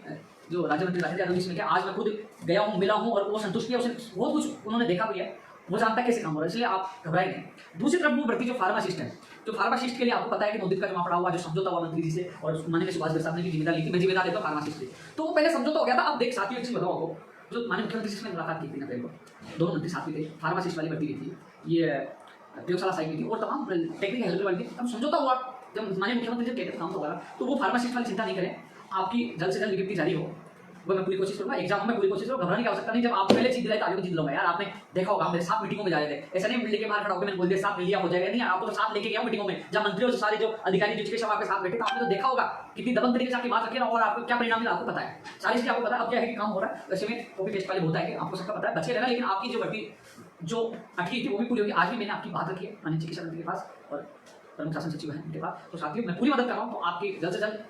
जो राज्य मंत्री राजेंद्र यादव जी से क्या, आज मैं खुद गया हूँ, मिला हूँ, और वो संतुष्ट किया, उसने बहुत कुछ उन्होंने देखा भी है, वो जानता है कैसे काम हो रहा है, इसलिए आप घबराए नहीं। दूसरी तरफ वो भर्ती जो फार्मासिस्ट है, जो फार्मासिस्ट के लिए आपको पता है कि नोटिस का जमा पड़ा हुआ, जो समझौता हुआ मंत्री जी से, और माननीय सुभाष गर्ग साहब ने भी जिम्मेदार ली थी, मैं जिम्मेदार देता हूँ फार्मासिस्ट से, तो वो पहले समझौता हो गया था। अब देख साथियों, एक चीज बताओ आपको, जो माननीय मुख्यमंत्री से मुलाकात की थी ना, पहले दोनों मंत्री साथ में थे, फार्मासिस्ट वाली भर्ती की थी, ये प्रयोगशाला साइड में थी, और तमाम टेक्निकल हेल्पर वाली थी। अब समझौता हुआ, जब माननीय मुख्यमंत्री जब कहते काम होगा, तो वो फार्मासिस्ट वाली चिंता नहीं करें, आपकी जल्द से जल्द विज्ञप्ति जारी हो, वो मैं पूरी कोशिश करूंगा। एग्जाम में पूरी कोशिश करूंगा, घबराने की आवश्यकता नहीं। जब आप पहले जीत दिलाई तो आगे भी जीत लूंगा यार। आपने देखा होगा, मेरे साथ मीटिंगों में जा रहे थे, ऐसा नहीं लेके मार खड़ा होकर मैंने बोल दिया साथ मिल लिया हो जाएगा, नहीं, आपको तो साथ लेके गया मीटिंगों में, जब मंत्रियों से सारे जो अधिकारी जो चिकित्सक आपके साथ बैठे, तो आपने तो देखा होगा कितनी दबंग तरीके से आपकी बात रखी है, और आपको क्या परिणाम मिला आपको पता है, सारी चीजें आपको पता है। अब क्या है कि काम हो रहा है, वैसे में कॉपी पेस्ट वाले होता है कि आपको सबका पता है, बचे रहना। लेकिन आपकी जो भर्ती जो अटकी थी वो भी पूरी होगी। आज भी मैंने आपकी बात रखी है माननीय चिकित्सा मंत्री के पास, और प्रमुख शासन सचिव है उनके पास, तो साथियों मैं पूरी मदद कर रहा हूँ, तो आपकी जल्द से जल्द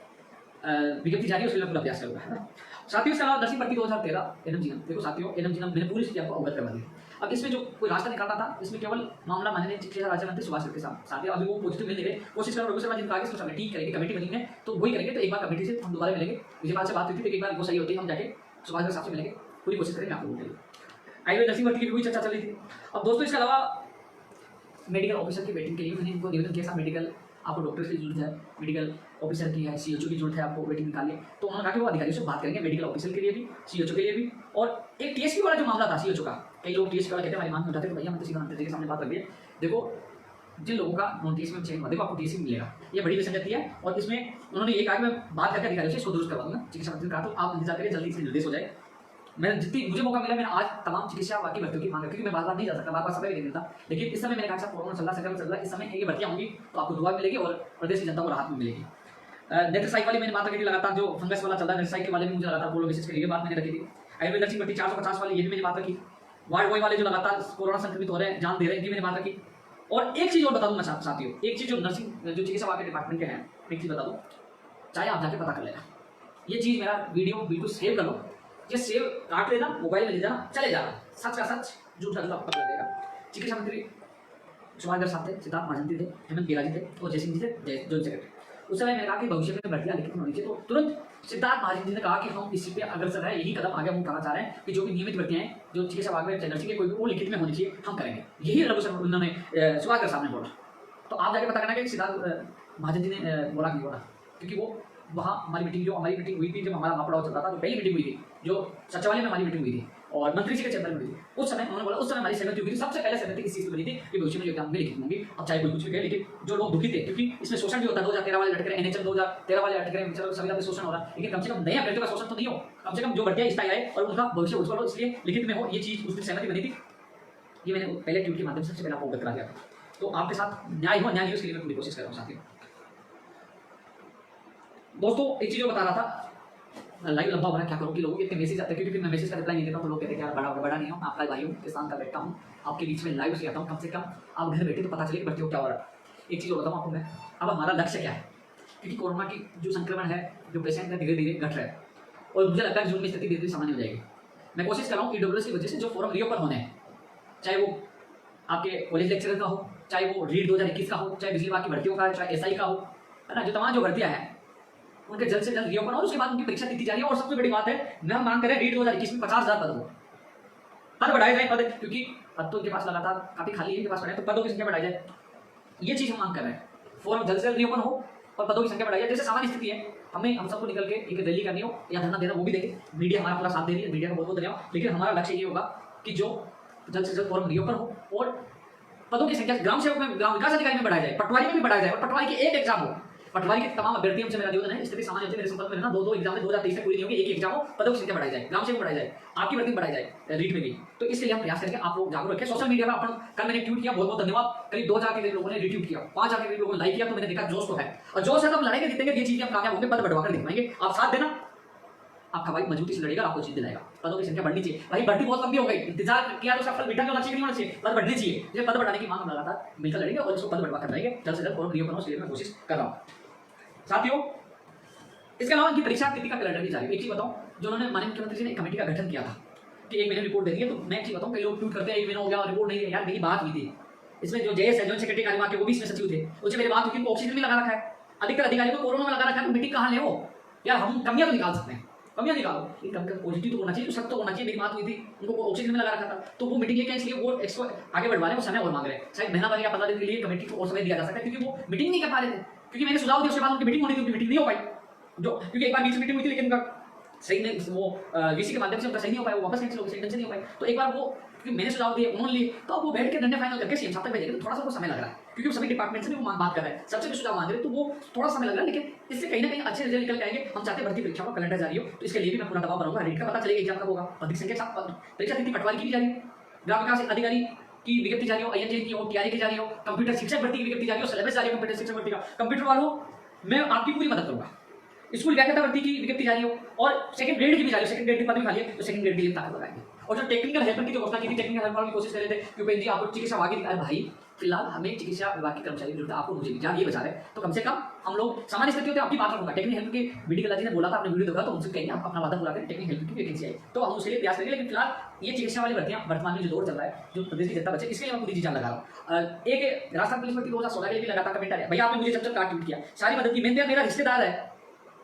विज्ञप्ति जारी है, उसके लिए पूरा प्रयास करूंगा, है ना साथियों। इसके अलावा 10वीं भर्ती 2013 एनएम जीएम, देखो साथियों, एनएम जीएम मैंने पूरी स्थिति आपको अवगत करवा दी। अब इसमें जो कोई रास्ता निकालना था, इसमें केवल मामला माननीय चिकित्सा राज्य मंत्री सुभाष गर्ग के साथ साथियों, अभी वो पॉजिटिव मिल गए, कोशिश करो रघु शर्मा जिनका आगे इसको ठीक करेंगे, कमेटी बनी है तो वही करेंगे। तो एक बार कमेटी से हम दोबारा मिलेंगे, विजयपाल से बात हुई थी, तो एक बार वो सही होती है हम जाके सुभाष गर्ग साहब से मिलेंगे, पूरी कोशिश करेंगे आप लोगों के लिए। आईवे 10वीं भर्ती की भी चर्चा चल रही थी। अब दोस्तों, इसके अलावा मेडिकल ऑफिसर की वेटिंग के लिए मैंने इनको निवेदन किया था, मेडिकल आपको डॉक्टर की जरूरत है, मेडिकल ऑफिसर की है, सीएचओ की जरूरत है, आपको वेटिंग निकालिए। तो उन्होंने कहा कि वो अधिकारियों से बात करेंगे, मेडिकल ऑफिसर के लिए भी, सीएचओ के लिए भी। और एक टीएसपी वाला जो मामला था सीएचओ का, कई लोग टीएसपी वाला कहते हैं हमारी मांग उठाते हैं, तो भैया मैं तो सीधा मंत्री के सामने बात कर दी है। देखो, जिन लोगों का नॉन टीएसपी में चेंज हुआ, देखो आपको टीएसपी मिलेगा, ये बड़ी विसंगति है। और इसमें उन्होंने ये कहा कि मैं बात करके अधिकारियों से इसको दुरुस्त करवा दूंगा। चिकित्सा मंत्री ने कहा तो आप इंतजार करिए, जल्दी से निर्देश हो जाए। मैंने जितनी मुझे मौका मिला, मैंने आज तमाम चिकित्सा बाकी भर्तियों की मांग है, क्योंकि मैं बार-बार नहीं जा सकता, बार-बार समय भी नहीं मिलता। लेकिन इस समय मैंने कहा साहब कोरोना चल रहा है, संक्रमण चल रहा है, इस समय ये भर्तियां होंगी तो आपको दुआ मिलेगी और प्रदेश की जनता को राहत भी मिलेगी। नेत्र साइक वाली मैंने बात रखी थी, लगातार जो फंगस वाला चल रहा है, नेत्र साइक के वाले में मुझे लगातार बोलो मैसेज के लिए बात मैंने रखी थी। आयुर्वेद नर्सिंग भर्ती 450 वाली, ये भी मैंने बात रखी। वार्ड बॉय वाले जो लगातार कोरोना संक्रमित हो रहे हैं, जान दे रहे हैं, ये मैंने बात रखी। और एक चीज और बता दूं मैं साथियों, एक चीज जो नर्सिंग जो चिकित्सा के डिपार्टमेंट के हैं, एक चीज बता दूं, चाहे आप जाके पता कर लेना, ये चीज मेरा वीडियो बिल्कुल सेव कर लो, ये सेव काट लेना, मोबाइल में ले जाना, चले जाना, सच का सच, झूठ का झूठ आपको पता लगेगा। चिकित्सा मंत्री सुभाष गर्ग साहब थे, सिद्धार्थ महाजन थे, हेमंत गेला जी थे और जयसिंह जी थे, जॉइंट सेक्रेटरी। उस समय मैंने कहा कि भविष्य में भर्तियां लिखित में होनी चाहिए, तो तुरंत सिद्धार्थ महाजन जी ने कहा कि हम इस पे अग्रसर है, यही कदम आगे हम उठाना चाह रहे हैं कि जो भी नियमित भर्तियां हैं जो चिकित्सा विभाग में नर्सिंग के कोई भी वो लिखित में होनी चाहिए, हम करेंगे। यही रघु शर्मा उन्होंने सुभाष गर्ग साहब ने बोला। तो आप जाके पता करना कि सिद्धार्थ महाजन जी ने बोला कि नहीं बोला, क्योंकि वो वहाँ हमारी मीटिंग हुई थी जब हमारा महापड़ाव चल रहा था, तो पहली मीटिंग हुई थी जो सचिवालय में हमारी मीटिंग हुई थी और मंत्री जी के चैम्बर में हुई थी। उस समय उन्होंने बोला, उस समय हमारी सहमति हुई थी, सबसे पहले सहमति इस चीज की बनी थी कि भविष्य में जो एग्जाम में लिखित होंगी, अब चाहे कोई कुछ भी कहे, लेकिन जो लोग दुखी थे क्योंकि इसमें शोषण भी होता है, 2013 वाले लटक रहे, NHL 2013 वाले लटक रहे, चलो संविधान पे शोषण हो रहा है, लेकिन कम से कम नए अभ्यर्थियों का शोषण तो नहीं हो, कम से कम जो भर्तियां स्थायी आए और उनका भविष्य उज्जवल हो, इसलिए लिखित में हो, ये चीज उस दिन सहमति बनी थी। ये मैंने पहले ट्वीट के माध्यम से सबसे पहले आपको अवगत करा दिया था। तो आपके साथ न्याय हो, न्याय उसके लिए मैं पूरी कोशिश कर रहा हूँ साथियों। दोस्तों एक चीज बता रहा था, लाइव लंबा हो रहा है, क्या करूँ कि लोगों के इतने मैसेज आते हैं, क्योंकि मैं मैसेज का रिप्लाई नहीं देता हूँ तो लोग कहते हैं यार बड़ा नहीं हूँ, आपका भाई हूँ, किसान का बेटा हूँ, आपके बीच में लाइव से आता हूँ, कम से कम आप घर बैठे तो पता चले कि बच्चों क्या हो रहा है। एक चीज़ और बताऊँ आपको मैं, अब हमारा लक्ष्य क्या है, क्योंकि कोरोना की जो संक्रमण है, जो पेशेंट है, धीरे धीरे घट रहा है और मुझे लगता है जून में स्थिति धीरे धीरे सामान्य हो जाएगी। मैं कोशिश कर रहा हूँ EWS की वजह से जो फोरम रिओपन होने हैं, चाहे वो आपके कॉलेज लेक्चरर का हो, चाहे वो रीट 2021 का हो, चाहे बिजली विभाग की भर्तियों का, चाहे SI का हो, है ना, जो तमाम जो भर्तियां हैं उनके जल्द से जल्द रिओपन और उसके बाद उनकी परीक्षा दी जा रही है। और सबसे बड़ी बात है, मैं हम मांग कर रहे हैं रीट 2021 में 50,000 पद हो, पद बढ़ाए जाए, पद, क्योंकि पद तो उनके पास लगातार काफी खाली है, इनके पास पड़े, तो पदों की संख्या बढ़ाई जाए, ये चीज हम मांग कर रहे हैं। फोरम जल्द से जल्द रिओपन हो और पदों की संख्या बढ़ाई जाए। जैसे सामान्य स्थिति है, हम सबको निकल के एक रैली करनी हो या धरना देना, वो भी देंगे, मीडिया हमारा पूरा साथ दे रही है, मीडिया का बहुत बहुत धन्यवाद। लेकिन हमारा लक्ष्य ये होगा कि जो जल्द से जल्द फोरम रिओपन हो और पदों की संख्या ग्राम सेवक में, ग्राम विकास अधिकारी में बढ़ाया जाए, पटवारी में भी बढ़ाया जाए और पटवारी की एक एग्जाम हो, पटवारी के तमाम अभ्यर्थियों से मेरा निवेदन है, स्थिति सामान्य होती है, मेरे संपर्क में रहना, दो एग्जाम में 2023 तक पूरी नहीं होगी, एक एग्जाम हो, पदों की संख्या बढ़ाई जाए, ग्राम सेवक बढ़ाई जाए, आपकी भर्ती बढ़ाई जाए रीट में भी। तो इसके लिए हम प्रयास करेंगे, आप लोग जागरूक रखें। सोशल मीडिया पर अपन कल मैंने ट्वीट किया, बहुत बहुत धन्यवाद, करीब 2000 के करीब लोगों ने रिट्वीट किया, 5000 के करीब लोगों ने लाइक किया, तो मैंने देखा जोश तो है, और जोश है तो हम लड़ाई के जीतेंगे, ये चीजें हम कामयाब होंगे, पद बढ़वा कर दिखाएंगे। आप साथ देना, आपका भाई मजबूती से लड़ेगा, आपको जीत दिलाएगा। पदों की संख्या बढ़नी चाहिए, भाई भर्ती बहुत लंबी हो गई, इंतजार किया तो उसका फल मीठा होना चाहिए, नहीं होना चाहिए, पद बढ़नी चाहिए। ये पद बढ़ाने की मांग हम लगातार मिलकर लड़ेंगे और इसको पद बढ़वा कर रहेंगे, जल्द से जल्द फोरम रिओपन हो, इसलिए मैं कोशिश कर रहा हूँ साथियों। इसके अलावा इनकी परीक्षा तिथि का कैलेंडर भी जारी है। एक चीज बताऊं, जो उन्होंने माननीय मुख्यमंत्री जी ने एक कमेटी का गठन किया था कि 1 महीने रिपोर्ट दे दी है, तो मैं एक चीज बताऊं, कई लोग ट्वीट करते हैं 1 महीना हो गया और रिपोर्ट नहीं है। यार मेरी बात हुई थी, इसमें जो JS है, जॉइंट सेक्रेटरी कार्यवाह के, वो भी इसमें सचिव थे, उससे मेरी बात हुई थी, ऑक्सीजन भी लगा रखा है, अधिकतर अधिकारियों को कोरोना में लगा रखा है, तो मीटिंग कहाँ ले हो यार, हम कमियां तो निकाल सकते हैं, कमियां निकालो, लेकिन पॉजिटिव तो होना चाहिए, तो सब तो होना चाहिए। मेरी बात हुई थी, उनको ऑक्सीजन में लगा रखा था, तो वो मीटिंग लेके इसलिए वो एक्सट्रा आगे बढ़वा रहे हैं, वो समय और मांग रहे हैं, शायद महीना भर या 15 दिन के लिए कमेटी को और समय दिया जा सकता है, क्योंकि वो मीटिंग नहीं कर पा रहे थे, क्योंकि मैंने सुझाव दिया उसके बाद उनकी मीटिंग होनी थी, उनकी मीटिंग नहीं हो पाई, जो क्योंकि एक बार बीच मीटिंग हुई थी लेकिन उनका सही नहीं, वो VC के माध्यम से उनका सही नहीं हो पाया, वो वापस कैंसिल हो गई, सही ढंग से नहीं हो पाई। तो एक बार वो, क्योंकि मैंने सुझाव दिए, उन्होंने लिए, तो अब वो बैठ के निर्णय फाइनल करके CM साहब तक भेजेंगे, तो थोड़ा सा वो समय लग रहा है, क्योंकि वो सभी डिपार्टमेंट से भी वो बात कर रहे हैं, सबसे भी सुझाव मांग रहे हैं, तो वो थोड़ा समय लग रहा है, लेकिन इससे कहीं ना कहीं अच्छे रिजल्ट निकल के आएंगे। हम चाहते हैं भर्ती परीक्षा का कैलेंडर जारी हो, तो इसके लिए भी मैं पूरा दबाव बनाऊंगा, रीट का पता चलेगा एग्जाम कब होगा, पद की संख्या, परीक्षा तिथि पटवारी की भी जारी हो, ग्राम विकास अधिकारी की विज्ञप्ति जारी हो, INJ की हो, TRA की जारी हो, कंप्यूटर शिक्षक भर्ती की विज्ञप्ति जारी हो, सिलेबस जारी हो, कंप्यूटर शिक्षक भर्ती का, कंप्यूटर वालों मैं आपकी पूरी मदद करूंगा, स्कूल व्याख्याता भर्ती की विज्ञप्ति जारी हो और सेकंड ग्रेड की भी जारी हो, सेकंड ग्रेड की पद भी खाली है, तो सेकंड ग्रेड के लिए ताकत लगाएंगे। और जो टेक्निकल हेल्पर की जो घोषणा की थी, टेक्निकल हेल्पर की कोशिश कर रहे थे कि उपेंद्र जी आपको चिकित्सा विभाग की, भाई फिलहाल हमें चिकित्सा विभाग के कर्मचारी जरूरत है, आपको मुझे जान ये बचा रहे, तो कम से कम हम लोग सामान्य स्थिति होते हैं, आपकी बात रखूंगा। टेक्निकल हेल्प के BD जी ने बोला था, आपने वीडियो देखा, तो उनसे कहेंगे आप अपना वादा पूरा करें, टेक्निकल हेल्प की वैकेंसी आई, तो हम उसके लिए प्रयास करेंगे। लेकिन फिलहाल ये चिकित्सा वाली भर्तियां वर्तमान में जो दौर चल रहा है, जो प्रदेश की जनता बचे, इसके लिए मैं पूरी जी जान लगा रहा हूँ। एक राजस्थान पुलिस भर्ती 2016 के लिए भी लगातार कमेंट आ रहा है, भैया आपने मुझे जब कार्ड ट्वीट किया, सारी मदद की, मैंने मेरा रिश्तेदार है,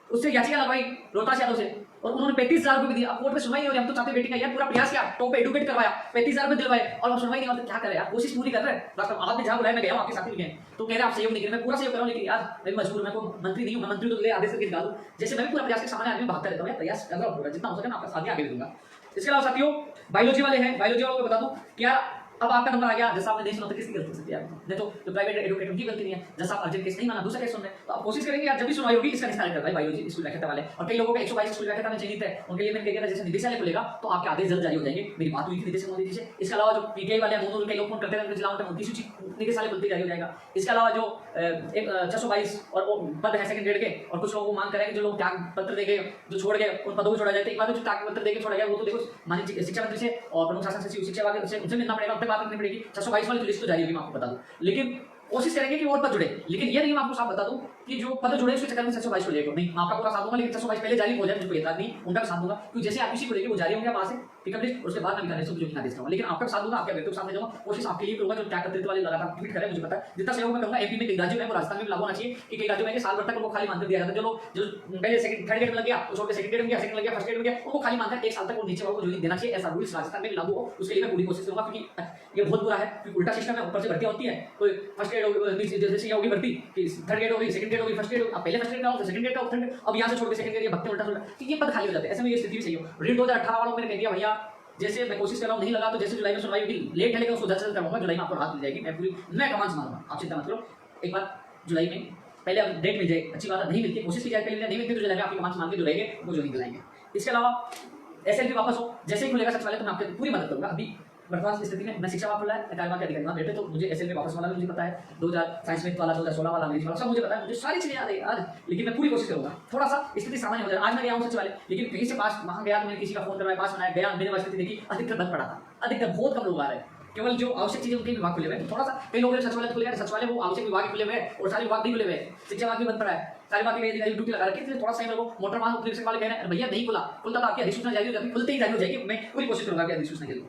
उससे याचिका लगवाई रोहतास यादव से, और उन्होंने 35,000 रुपए भी दिया, अब कोर्ट में सुनवाई नहीं हो रही, हम तो चाहते बेटी का यार पूरा प्रयास किया, टॉप पे एडुकेट करवाया, 35,000 रुपए दिलवाए, और अब सुनवाई नहीं होती, क्या करें यार, कोशिश पूरी कर रहे हैं। रास्ता आपने जहां बुलाया मैं गया, आपके साथ भी गए, तो कह रहे हैं आप सहयोग नहीं करें, मैं पूरा सहयोग कर रहा हूं, लेकिन यार मैं भी मजबूर, मैं को मंत्री नहीं हूं, मैं मंत्री तो ले आदेश करके दिखा दूं, जैसे मैं भी पूरा प्रयास के सामने आदमी भागता रहता हूं, यार प्रयास कर रहा हूं पूरा, जितना हो सके मैं आपका साथ आगे दूंगा। इसके अलावा साथियों बायोलॉजी वाले हैं, बायोलॉजी वालों को बता दूं क्या, अब आपका नंबर आ गया, जैसा आपने नहीं सुना तो किसकी गलती हो सकती है, नहीं तो प्राइवेट एडवोकेट उनकी गलती नहीं है, जैसा आप अर्जेंट केस नहीं माना, दूसरा केस सुन रहे, तो आप कोशिश करेंगे यार जब भी सुनवाई होगी इसका निस्तारण कर भाई बायोलॉजी स्कूल व्याख्याता वाले। और कई लोगों के 122 स्कूल व्याख्याता में चयनित है, उनके लिए मैंने कह दिया था जैसे निदेशालय खुलेगा तो आपके आदेश जल्द जारी हो जाएंगे, मेरी बात हुई थी निदेशक मोदी जी से। इसके अलावा जो PTI वाले हैं, कई लोग फोन करते हैं जिला में उनकी सूची निदेशालय खुलती जारी हो जाएगा। इसके अलावा जो 622 और वो पद है सेकंड ग्रेड के, और कुछ लोग मांग करेंगे जो लोग त्याग पत्र देके जो छोड़ गए उन पदों को छोड़ा जाए, एक बार जो त्याग पत्र देके छोड़ा गया वो तो देखो माननीय शिक्षा मंत्री से और प्रमुख शासन सचिव शिक्षा विभाग से उनसे मिलना पड़ेगा, उनसे बात करनी पड़ेगी। 622 वाली लिस्ट तो जारी होगी, मैं आपको बता दूं, लेकिन कोशिश करेंगे कि और पद जुड़े। लेकिन ये नहीं मैं आपको साफ बता दूं कि जो पद जुड़े उसके चक्कर में 722 को लेकर नहीं, मैं आपका पूरा साथ दूंगा, लेकिन 722 पहले जारी हो जाए, मुझे कोई एतराज नहीं, उनका भी साथ दूंगा, क्योंकि जैसे आप किसी को लेके वो जारी होंगे वहां से पिकअप लिस्ट, उसके बाद मैं भी जो लिखना देता हूं, लेकिन आपका साथ दूंगा, आपके व्यक्तिगत साथ ले जाऊंगा, कोशिश आपके लिए करूंगा, जो क्या करते वाले लगातार ट्वीट करें, मुझे पता है जितना सहयोग मैं करूंगा। एमपी में कई राज्यों में, राजस्थान में भी लागू होना चाहिए कि कई राज्यों में साल भर तक उनको खाली मानकर दिया जाता है, जो लोग जो पहले सेकंड थर्ड ग्रेड में लग गया, छोड़ के सेकंड ग्रेड में गया, सेकंड लग गया, फर्स्ट ग्रेड में गया, उनको खाली मानकर एक साल तक वो नीचे वालों को जो देना चाहिए, ऐसा रूल्स राजस्थान में भी लागू हो, उसके लिए मैं पूरी कोशिश करूंगा, क्योंकि ये बहुत बुरा है, क्योंकि उल्टा सिस्टम है, ऊपर से भर्ती होती है, कोई फर्स्ट ग्रेड जैसे होगी भर्ती कि थर्ड ग्रेड होगी, सेकंड ग्रेड होगी, फर्स्ट ग्रेड, अब पहले फर्स्ट ग्रेड का हो, सेकंड ग्रेड का हो, थर्ड, अब यहां से छोड़ के सेकंड ग्रेड भर्ती उल्टा तो ये पद खाली हो जाते हैं। ऐसे में ये स्थिति भी सही हो। रीड 2018 वालों को मैंने कह दिया भैया, जैसे मैं कोशिश कर रहा हूं, नहीं लगा तो जैसे जुलाई में सुनवाई होगी, लेट है लेकिन उसको जल्द से जल्द करवाऊंगा, जुलाई में आपको राहत मिल जाएगी, मैं कमान संभालूंगा, आप चिंता मत करो। एक बार जुलाई में पहले अब डेट मिल जाए, अच्छी बात है, नहीं मिलती कोशिश की जाए, पहले नहीं मिलती तो जुलाई में आपकी कमान संभाल के जो रहेंगे वो जो दिलाएंगे। इसके अलावा एसएलपी वापस हो, जैसे ही खुलेगा सचिवालय तो मैं आपकी पूरी मदद करूंगा। अभी वर्तमान स्थिति में मैं शिक्षा वाला है, कार्यक्रम के अधिकारी वहां बैठे, तो मुझे एसएलपी वापस वाला भी मुझे पता है, 2000 साइंस में वाला, 2016 वाला, अंग्रेजी वाला सब मुझे पता है, मुझे सारी चीजें याद है आज, लेकिन मैं पूरी कोशिश करूंगा। थोड़ा सा स्थिति सामान्य हो जाए। आज मैं गया हूं सचिवालय, लेकिन कहीं से पास वहां गया तो मैंने किसी का फोन करवाया, पास बनाया गया, मैंने स्थिति देखी, अधिकतर बंद पड़ा था, अधिकतर बहुत कम लोग आ रहे हैं, केवल जो आवश्यक चीजें उनके विभाग खुले हुए हैं। थोड़ा सा कई लोगों ने सचिवालय खुले हैं, सचिवालय वो आवश्यक विभाग खुले हुए हैं और सारे विभाग नहीं खुले हुए हैं, शिक्षा विभाग भी बंद पड़ा है, सारे विभाग के अधिकारी ड्यूटी लगा रखी है, थोड़ा सा लोग मोटर वाहन उपनिरीक्षक वाले कह रहे हैं भैया नहीं खुला, खुलता तो आपकी अधिसूचना जारी हो जाती, खुलते ही जारी हो जाएगी, मैं पूरी कोशिश करूंगा कि अधिसूचना के लिए।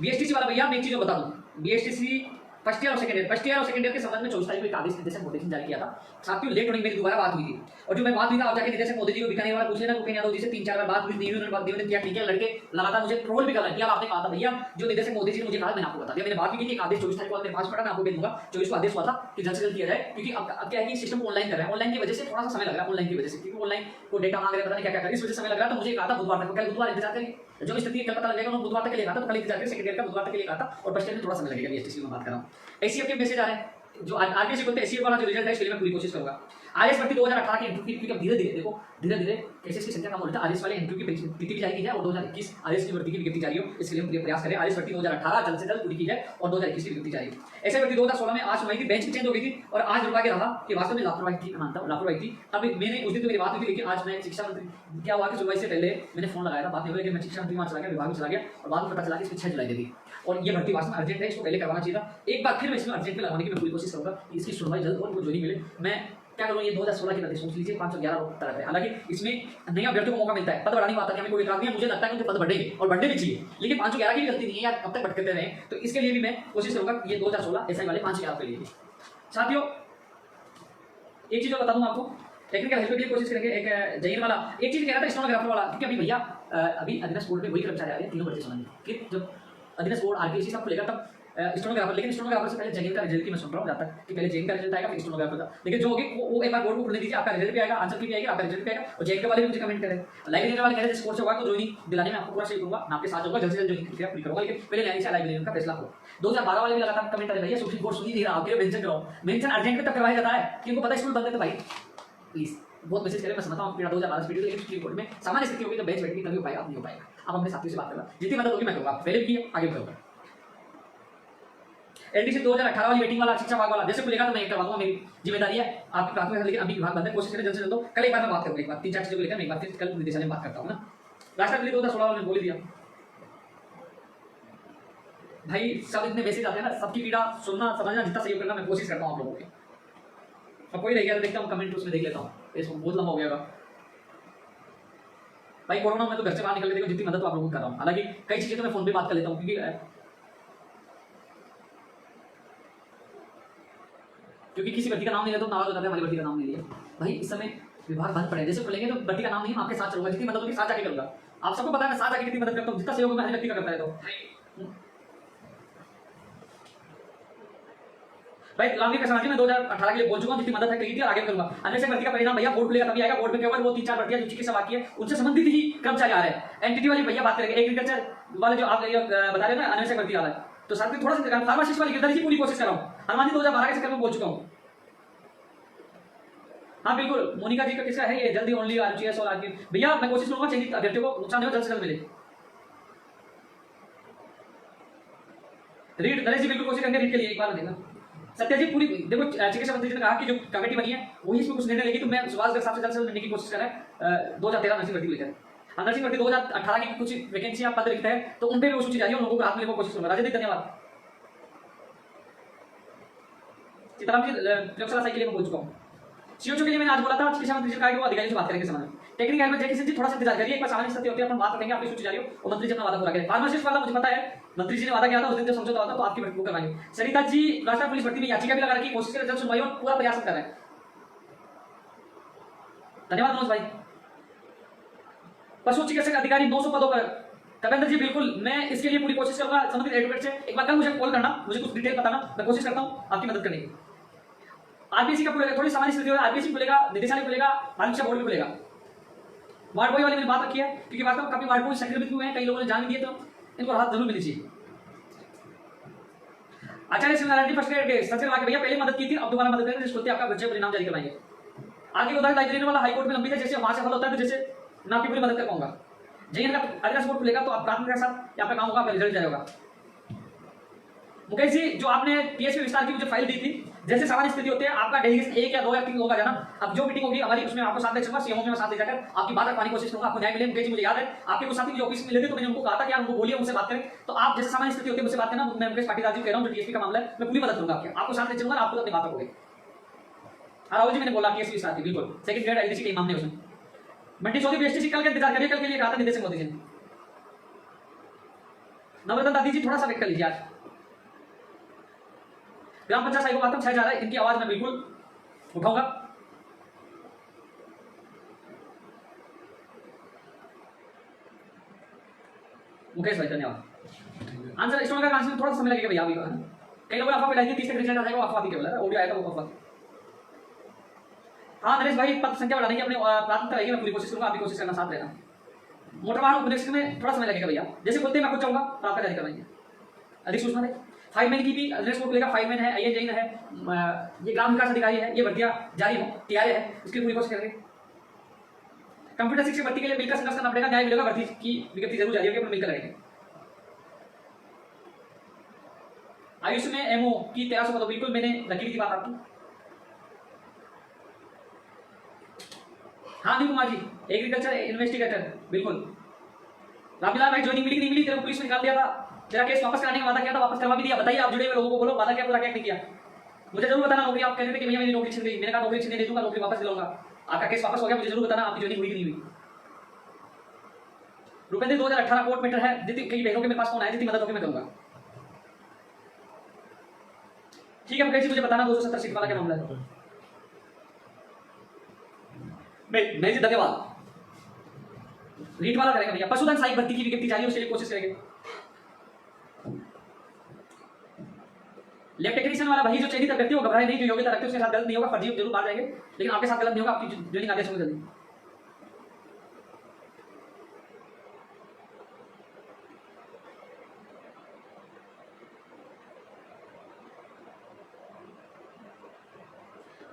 बीएसटीसी वाला भैया मैं एक चीज बता दूं, बीएसटीसी फर्स्ट ईयर और सेकंड ईयर के संबंध में 24 तारीख को एक आदेश निर्देशक नोटिफिकेशन जारी किया था। साथियों लेट होने मेरी दोबारा बात हुई थी, और जो मैं बात हुई था आप जाके निदेशक मोदी जी को दिखाने वाला पूछ लेना, भूपेन्द्र यादव जी से 3-4 बार बात हुई नहीं, उन्होंने बात नहीं किया, ठीक है, लड़के लगातार मुझे ट्रोल भी कर रहे हैं। आपने कहा था भैया जो निदेशक मोदी जी ने मुझे कहा, मैंने आपको बता दिया, मैंने बात भी की थी, एक आदेश 24 तारीख को मेरे पास पड़ा, मैं आपको भेज दूंगा। 24 को आदेश हुआ था कि जल्द से जल्द किया जाए, क्योंकि अब क्या है कि सिस्टम को ऑनलाइन कर रहा है, ऑनलाइन की वजह से थोड़ा सा समय लग रहा है, ऑनलाइन की वजह से, क्योंकि ऑनलाइन को डेटा मांग रहे, पता नहीं क्या क्या कर, इस वजह से समय लग रहा है। तो मुझे कहा था बुधवार तक, कल बुधवार इंतजार करिए, जो स्थिति कल पता लगेगा, उन्होंने बुधवार तक के लिए कहा था, तो कल इंतजार करिए, सेकंड ईयर का बुधवार तक के लिए कहा था, और फर्स्ट ईयर में थोड़ा समय लगेगा, बीएसटीसी में बात कर रहा हूं। ऐसी आपके मैसेज आ रहे हैं जो आरटीसी बोलते हैं, एसीए वाला जो रिजल्ट है इसके लिए मैं पूरी कोशिश करूंगा। आरएस भर्ती 2018 के इंटरव्यू की, क्योंकि धीरे धीरे देखो धीरे धीरे केसेस की संख्या कम हो रही है, आरएस वाले इंटरव्यू की पीटी भी जारी की जाए और 2021 आरएस की भर्ती की विज्ञप्ति जारी हो, इसके लिए हम प्रयास करें। आरएस भर्ती 2018 जल्द से जल्द पूरी की जाए और 2021 की विज्ञप्ति जारी हो। ऐसे भर्ती 2016 में आज सुनवाई थी, बेंच भी चेंज हो गई थी, और आज दुर्भाग्य रहा कि वास्तव में लापरवाही थी, मानता हूं लापरवाही थी। अब मैंने उस दिन तो मेरी बात हुई थी, लेकिन आज मैं शिक्षा मंत्री क्या हुआ कि सुनवाई से पहले मैंने फोन लगाया था, बात नहीं हुई, लेकिन मैं शिक्षा मंत्री वहां चला गया, विभाग में चला गया, और बाद में पता चला कि इसमें 6 जुलाई दी, और ये भर्ती वास्तव में अर्जेंट है, इसको पहले करवाना चाहिए था। एक बार फिर मैं इसमें अर्जेंट में लगाने की मैं पूरी कोशिश करूंगा कि इसकी सुनवाई जल्द और वो जो नहीं मिले। मैं क्या करूँ, ये 2016 की नतीजे सोच लीजिए, 511 तरह है। हालांकि इसमें नए अभ्यर्थियों को मौका मिलता है, पद बढ़ाने की बात है, हमें कोई इतराज नहीं है, मुझे लगता है कि उनके पद बढ़ेंगे और बढ़ने भी चाहिए, लेकिन 511 की गलती नहीं है यार, अब तक भटकते रहे, तो इसके लिए भी मैं कोशिश करूंगा ये 2016 एसआई वाले 511 के लिए। साथियों एक चीज बता दूं आपको, टेक्निकल हेल्प के लिए कोशिश करेंगे। एक जैन वाला एक चीज कह रहा था, स्टेनोग्राफर वाला, क्योंकि अभी भैया अभी अधीनस्थ बोर्ड में वही कर्मचारी आ रहे हैं, तीनों भर्ती संबंधी कि जब अधीनस्थ बोर्ड आरपीएससी सब खुलेगा तब स्टेनोग्राफर, लेकिन स्टेनोग्राफर से पहले जैन का रिजल्ट की मैं सुन रहा हूं जाता है कि पहले जैन का रिजल्ट आएगा फिर स्टेनोग्राफर का, लेकिन जो होगी वो एक बार बोर्ड को खुलने दीजिए, आपका रिजल्ट भी आएगा, आंसर की भी आएगी, आपका रिजल्ट भी आएगा। और जैन के वाले भी मुझे कमेंट करें, लाइब्रेरी वाले कह रहे हैं कोर्स होगा तो ज्वाइनिंग दिलाने में आपको पूरा सहयोग दूंगा, मैं आपके साथ होगा, जल्द से जल्द ज्वाइनिंग प्रक्रिया पूरी करूंगा, लेकिन पहले लाइब्रेरी से लाइब्रेरी का फैसला हो। 2012 वाले भी लगातार कमेंट कर रहे हैं, सुप्रीम कोर्ट सुन ही नहीं रहा, आपके मेंशन करो, मेंशन अर्जेंट में तब करवाया जाता है कि उनको पता है स्कूल बंद है, तो भाई प्लीज बहुत मैसेज करें, मैं समझता हूं पीड़ा 2012 स्पीड, लेकिन सुप्रीम कोर्ट में सामान्य स्थिति होगी, जब बेंच बैठेगी तभी हो पाएगा, नहीं हो पाएगा। आप अपने साथियों से बात करना, जितनी मदद होगी मैं करूंगा, पहले भी किया आगे भी करूंगा। एनडीसी 2018 वाली मीटिंग वाला, शिक्षा विभाग वाला जैसे खुलेगा तो मैं करवा दूंगा, मेरी जिम्मेदारी है, आपकी प्राथमिकता, लेकिन अभी विभाग बंद है, कोशिश करें जल्द से जल्द। कल एक बार मैं बात करूंगा, एक बार 3-4 चीजों को लेकर मैं एक बार फिर कल निदेशालय में बात करता हूं ना। राष्ट्रपति 2016 वाले बोल दिया भाई, सब इतने मैसेज आते हैं ना, सबकी पीड़ा सुनना समझना, जितना सहयोग करना मैं कोशिश करता हूं आप लोगों की। अब कोई रह गया तो देखता हूं, कमेंट उसमें देख लेता हूं, इसको बहुत लंबा हो गया भाई। कोरोना में तो घर से बाहर निकल के देखो, जितनी मदद आप लोगों को कर रहा हूं, हालांकि कई चीजें तो मैं फोन पे बात कर लेता हूं, क्योंकि किसी व्यक्ति का नाम नहीं लेता तो नाराज हो जाते हैं, हमारी भर्ती का नाम नहीं लिया भाई। इस समय विभाग बंद पड़े, जैसे खुलेंगे तो भर्ती का नाम नहीं, मैं आपके साथ चलूंगा, जितनी मदद होगी साथ जाके करूंगा। आप सबको पता है मैं साथ जाके कितनी मदद करता हूं, जितना सहयोग मैं हर व्यक्ति का करता रहता हूं भाई। लांगी का मैं 2018 के लिए बोल चुका हूं, जितनी मदद है कही थी और आगे करूंगा। अन्य भर्ती का परिणाम भैया बोर्ड खुलेगा तभी आएगा, बोर्ड में केवल वो 3-4 भर्तियां जो चिकित्सा बाकी है उनसे संबंधित ही कर्मचारी आ रहे हैं। एनटीटी वाली भैया बात करेंगे, एग्रीकल्चर वाले जो आप बता रहे हैं ना, अन्य भर्ती आ रहा है, तो साथ में थोड़ा सा फार्मासिस्ट वाली गिरदारी की पूरी कोशिश कर रहा हूं। हनुमान जी 2012 के चक्कर में बोल चुका हूं। हाँ बिल्कुल, मोनिका जी का किसका है ये, जल्दी ओनली आरजीएस और आरजी भैया, मैं कोशिश करूंगा चयनित अभ्यर्थियों को नुकसान हो जल्द से जल्द मिले। रीड नरेश जी बिल्कुल कोशिश करेंगे, रीड के लिए एक बार देना। सत्यजीत पूरी देखो, चिकित्सा मंत्री जी ने कहा कि जो कमेटी बनी है वही इसमें कुछ निर्णय लेगी, तो मैं सुभाष गर्ग साहब से जल्द से जल्द मिलने की कोशिश कर रहा है। 2013 नर्सिंग भर्ती लेकर नर्सिंग भर्ती 2018 की कुछ वैकेंसी आप पद लिखते हैं तो उन पर भी वो सूची जारी है, उन लोगों को हाथ में लेने की कोशिश करूंगा। राजनीतिक धन्यवाद सीताराम जी प्रयोगशाला साइकिल में बोल चुका हूँ। सीओचो के लिए मैंने आज बोला था शिक्षा मंत्री जी कहा कि वो अधिकारी से बात करेंगे समय में। टेक्निकल हेल्प में किसी जी थोड़ा सा इंतजार करिए, एक बार सामान्य स्थिति होती है अपन बात करेंगे, आपकी सूची जारी हो और मंत्री जी अपना वादा पूरा करें। फार्मासिस्ट वाला मुझे पता है, मंत्री जी ने वादा किया था उस दिन जब समझौता हुआ था तो आपकी भर्ती करवाएंगे। सरिता जी राष्ट्रीय पुलिस भर्ती में याचिका भी लगा रखी, कोशिश कर जल्द सुनवाई और पूरा प्रयास कर रहे हैं। धन्यवाद मनोज भाई। पशु चिकित्सक अधिकारी 900 पदों पर कविंद्र जी बिल्कुल, मैं इसके लिए पूरी कोशिश करूंगा संबंधित एडवोकेट से। एक बार कल मुझे कॉल करना, मुझे कुछ डिटेल बताना, मैं कोशिश करता हूं आपकी मदद करने की। आरपीएससी का खुलेगा, थोड़ी सामान्य स्थिति होगा, आरपीएससी खुलेगा, निदेशालय खुलेगा, परीक्षा बोर्ड भी खुलेगा। वार्ड बॉय वाली मैंने बात रखी है क्योंकि वास्तव में काफी वार्ड बॉय संक्रमित हुए हैं, कई लोगों ने जान भी दिए, तो इनको राहत जरूर मिलनी चाहिए। आचार्य शिवनारायण जी फर्स्ट ग्रेड के सचिव वाक्य भैया पहले मदद की थी, अब दोबारा मदद करेंगे, जिसको आपका बच्चे परिणाम जारी करवाएंगे। आगे उदाहरण लाइब्रेरी वाला हाईकोर्ट में लंबित है, जैसे वहां से हल होता है तो जैसे मैं आपकी पूरी मदद कर पाऊंगा। जैन का एड्रेस बोर्ड खुलेगा तो आप प्राथमिक के साथ यहाँ पे काम होगा, आपका रिजल्ट जाएगा। मुकेश जी जो आपने टीएसपी विस्तार की मुझे फाइल दी थी, जैसे सामान्य स्थिति होती है आपका डेलीगेशन 1 या 2 या 3 होगा जाना, अब जो मीटिंग होगी हमारी उसमें आपको साथ ले चलूंगा, सीएमओ में साथ ले जाकर आपकी बात रखवाने की कोशिश करूंगा, आपको न्याय मिले। मुकेश जी मुझे याद है आपके कुछ साथी मुझे ऑफिस में मिले थे तो मैंने उनको कहा था कि यार उनको बोलिए उनसे बात करें, तो आप जैसे सामान्य स्थिति होती है मुझसे बात करना। मैं मुकेश पाटीदार जी कह रहा हूँ जो टीएसपी का मामला है, मैं पूरी मदद करूंगा आपको साथ ले चलूंगा, आप अपनी बात रखोगे। राहुल जी मैंने बोला टीएसपी विस्तार की बिल्कुल सेकंड ग्रेड एलडीसी के मामले उसमें। मंडी चौधरी बीएसटीसी कल का इंतजार करिए, कल के लिए कहा था निदेशक मोदी जी ने। नवरत्न दादी जी थोड़ा सा वेट कर लीजिए, आज ग्राम पंचायत साहिब बातम 6 जा रहा है, इनकी आवाज मैं बिल्कुल उठाऊंगा। मुकेश भाई धन्यवाद। आंसर स्टूडेंट का आंसर थोड़ा समय लगेगा भैया अभी, कई लोगों ने अफवाह फैलाई थी 30 तक रिजल्ट आ जाएगा, अफवाह थी केवल, ऑडियो आया था वो अफवाह। हाँ नरेश भाई पद संख्या बढ़ाने की अपने प्राथमिकता रहेगी, मैं पूरी कोशिश करूंगा, आप भी कोशिश करना, साथ रहना। मोटर वाहन उपनिरीक्षक में थोड़ा समय लगेगा भैया, जैसे बोलते हैं मैं खुद चाहूंगा तो आपका जारी करवाएंगे। अधिक सूचना है फाइलमैन की भी एड्रेस बोर्ड खुलेगा, फाइलमैन है, आईएन जैन है, ये ग्राम विकास अधिकारी है, ये भर्तियां जारी हो, टीआरए है, उसकी पूरी कोशिश करेंगे। कंप्यूटर शिक्षक भर्ती के लिए मिलकर संघर्ष करना पड़ेगा, न्याय मिलेगा, भर्ती की विज्ञप्ति जरूर जारी होगी, अपन मिलकर लड़ेंगे। आयुष में एमओ की 1300 पदों, बिल्कुल मैंने रखी थी बात आपकी। हाँ नील कुमार जी एग्रीकल्चर इन्वेस्टिगेटर बिल्कुल। रामलाल भाई ज्वाइनिंग मिली नहीं मिली, तेरे को पुलिस में निकाल दिया था, तेरा केस वापस कराने का वादा किया था, वापस करवा भी दिया। बताइए आप जुड़े हुए लोगों को बोलो वादा क्या पूरा क्या नहीं किया, मुझे जरूर बताना। नौकरी आप कहते थे कि भैया मेरी नौकरी छिन गई, मैंने कहा नौकरी छिनने नहीं दूंगा, नौकरी वापस दिलाऊंगा। आपका केस वापस हो गया, मुझे जरूर बताना आपकी ज्वाइनिंग हुई कि नहीं हुई। रुपेंद्र 2018 कोर्ट मैटर है, जितनी कई बहनों के मेरे पास फोन आए, जितनी मदद होगी मैं करूंगा। ठीक है मुकेश जी मुझे बताना 270 सीट वाला क्या मामला है। नहीं जी धन्यवाद। रीट वाला करेंगे भैया, पशुधन सहायक भर्ती की विज्ञप्ति जारी है, उसके लिए कोशिश करेंगे। लैब टेक्नीशियन वाला भाई जो चयनित अभ्यर्थी हो घबराए नहीं, जो योग्यता रखते उसके साथ गलत नहीं होगा, फर्जी जरूर बात जाएंगे, लेकिन आपके साथ गलत नहीं होगा, आपकी ज्वाइनिंग आदेश होगी जल्दी।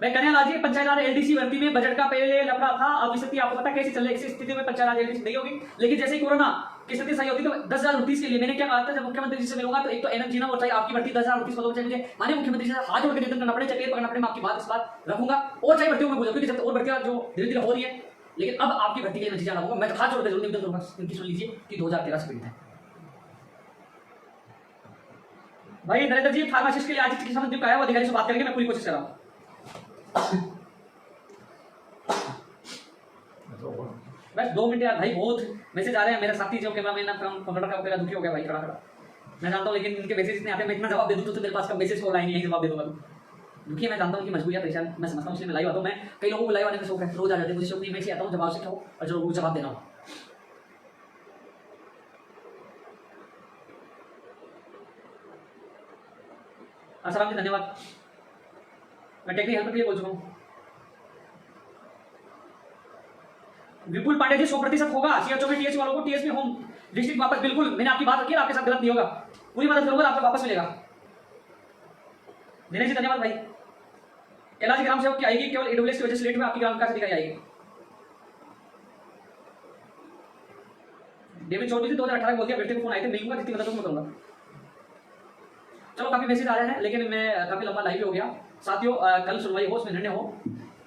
मैं कहने लगा जी पंचायत राज एलडीसी भर्ती में बजट का पहले लफड़ा था, अब स्थिति आपको पता कैसी चल रही है, इस स्थिति में पंचायत राज एलडीसी नहीं होगी, लेकिन जैसे ही कोरोना की स्थिति सही होती तो 10,000 रुपीस के लिए मैंने क्या कहा था जब मुख्यमंत्री जी से मिलूंगा तो एक तो एनएम जीना और चाहिए आपकी भर्ती 10,000 रुपीस पदों चाहिए, मुझे माननीय मुख्यमंत्री जी से हाथ जोड़ के निवेदन करना पड़े, चपेट पकड़ना पड़े, मैं आपकी बात इस बात रखूंगा और चाहिए भर्तियों में बोझ, क्योंकि जब और भर्तियां जो धीरे धीरे हो रही है, लेकिन अब आपकी भर्ती के लिए नतीजा होगा, मैं हाथ जोड़ के जरूर निवेदन करूंगा। इनकी सुन लीजिए कि 2013 से पीड़ित है भाई नरेंद्र जी। फार्मासिस्ट के लिए आज चिकित्सा मंत्री का है, वो अधिकारी से बात करेंगे, मैं पूरी कोशिश कर रहा हूँ। बस 2 मिनट यार भाई, बहुत मैसेज आ रहे हैं, मेरे साथी जो कैमरामैन कंप्यूटर का दुखी हो गया भाई खड़ा खड़ा, मैं जानता हूँ, लेकिन इनके मैसेज इतने आते हैं, मैं इतना जवाब दे दूँ तो मेरे पास कब मैसेज को लाइन यही जवाब दे दूंगा। दुखी मैं जानता हूँ कि मजबूरियाँ परेशान मैं समझता हूँ, इसलिए मैं लाइव आता हूँ। मैं कई लोगों को लाइव आने का शौक है, रोज आ जाते हैं, मुझे शौक नहीं, मैं आता हूँ जवाब से हो और जो जवाब देना हो। असलम जी धन्यवाद। मैं टेक्निकल हेल्प के लिए बोल चुका हूँ। विपुल पांडे जी 100% होगा, सीएचओ में टीएसपी वालों को टीएसपी होम डिस्ट्रिक्ट वापस, बिल्कुल मैंने आपकी बात रखी है, आपके साथ गलत नहीं होगा, पूरी मदद करूंगा, आपको वापस मिलेगा। दिनेश जी धन्यवाद भाई। कैलाश ग्राम सेवक की आएगी, केवल ईडब्ल्यूएस की वजह से लेट में आपकी ग्राम विकास अधिकारी आएगी। डेविड चौधरी 2018 बोल दिया, बेटे को फोन आए थे, मिलूंगा जितनी मदद मैं करूंगा। चलो काफी मैसेज आ रहे हैं, लेकिन मैं काफी लंबा लाइव हो गया साथियों। कल सुनवाई हो, उसमें निर्णय हो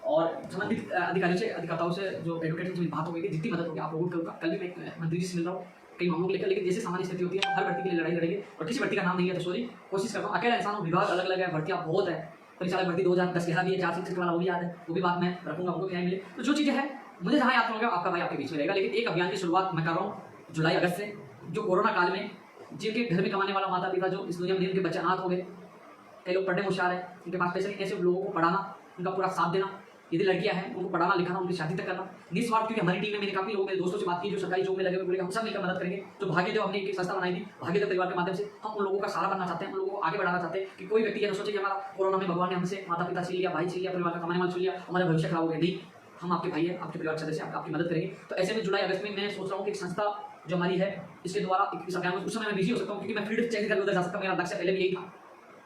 और संबंधित अधिकारियों से अधिकर्ताओं से जो एडवोकेट से बात हो गई थी, जितनी मदद होगी आप लोगों को करूँगा। कल भी मैं मंत्री जी से मिल रहा हूँ कई मामलों को लेकर, लेकिन जैसे सामान्य स्थिति होती है हर भर्ती के लिए लड़ाई लड़ेंगे और किसी भर्ती का नाम नहीं है तो सॉरी, कोशिश करता हूँ। अकेला इंसान विभाग अलग अलग है, भर्तियाँ बहुत है, परिचालक भर्ती 2010-11 भी है, 4 वाला वो भी याद है, वो भी बात मैं रखूंगा, उनको भी न्याय मिले। तो जो चीज़ें हैं मुझे जहाँ याद करूँगा आपका भाई आपके बीच में रहेगा। लेकिन एक अभियान की शुरुआत मैं कर रहा हूँ जुलाई अगस्त से, जो कोरोना काल में जिनके घर में कमाने वाला माता पिता जो इस दुनिया में उनके बच्चे अनाथ हो गए, कई लोग पढ़ने में होशियार है, उनके पास पैसे नहीं, ऐसे लोगों को पढ़ाना, उनका पूरा साथ देना, यदि लड़कियां हैं उनको पढ़ाना लिखाना, उनकी शादी तक करना निस्वार्थ। क्योंकि हमारी टीम में मैंने काफी लोग मेरे दोस्तों से बात की जो सरकारी जॉब में लगे हुए, बोले हम सब मिलकर मदद करेंगे। जो भाग्यदेव हमने एक संस्था बनाई थी भाग्यदेव परिवार के माध्यम से, हम उन लोगों का सहारा बनना चाहते हैं, उन लोगों को आगे बढ़ाना चाहते हैं कि कोई व्यक्ति ये सोचे कि हमारा कोरोना में भगवान ने हमसे माता पिता छीन लिया, भाई छीन लिया, परिवार का कमाने वाला छीन लिया, हमारा भविष्य खराब हो गया। नहीं, हम आपके भाई हैं, आपके परिवार के सदस्य, आपकी मदद करेंगे। तो ऐसे में जुलाई अगस्त में मैं सोच रहा हूँ कि एक संस्था जो हमारी है इसके द्वारा इस अभियान में उस समय मैं बिजी हो सकता हूँ, क्योंकि मैं फील्ड चेक करके उधर जा सकता हूँ। मेरा लक्ष्य पहले भी यही था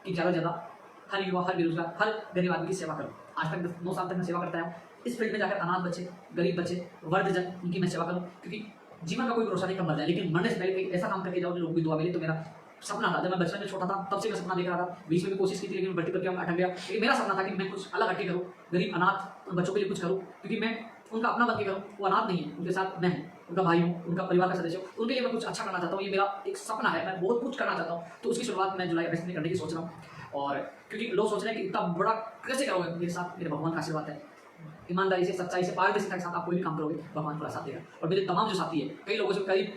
कि ज़्यादा से ज़्यादा हर युवा, हर बेरोजगार, हर गरीब आदमी की सेवा करूँ। आज तक 9 साल तक मैं सेवा करता हूँ इस फील्ड में जाकर। अनाथ बच्चे, गरीब बच्चे, वृद्धजन, इनकी मैं सेवा करूँ, क्योंकि जीवन का कोई भरोसा नहीं कब मर जाए, लेकिन मरने से पहले कोई ऐसा काम करके जाओ जो लोगों की दुआ मिले। तो मेरा सपना था, जब मैं बचपन में छोटा था तब से मैं सपना देख रहा था, बीच में भी कोशिश की थी, लेकिन भर्ती प्रक्रिया में अटक गया। लेकिन मेरा सपना था कि मैं कुछ अलग हटके करूँ, गरीब अनाथ उन बच्चों के लिए कुछ करूँ, क्योंकि मैं उनका अपना बन के करूँ। वो अनाथ नहीं है, उनके साथ मैं हूँ, उनका भाई हूँ, उनका परिवार का सदस्य हूँ, उनके लिए मैं कुछ अच्छा करना चाहता हूँ। ये मेरा एक सपना है, मैं बहुत कुछ करना चाहता हूँ। तो उसकी शुरुआत मैं जुलाई अगस्त में करने की सोच रहा हूँ। और क्योंकि लोग सोच रहे हैं कि इतना बड़ा कैसे करोगे, मेरे साथ मेरे भगवान का आशीर्वाद है। ईमानदारी से, सच्चाई से, पारदर्शिता के साथ आप कोई भी काम करोगे, भगवान पूरा साथ देगा। और मेरे तमाम जो साथी है, कई लोगों से करीब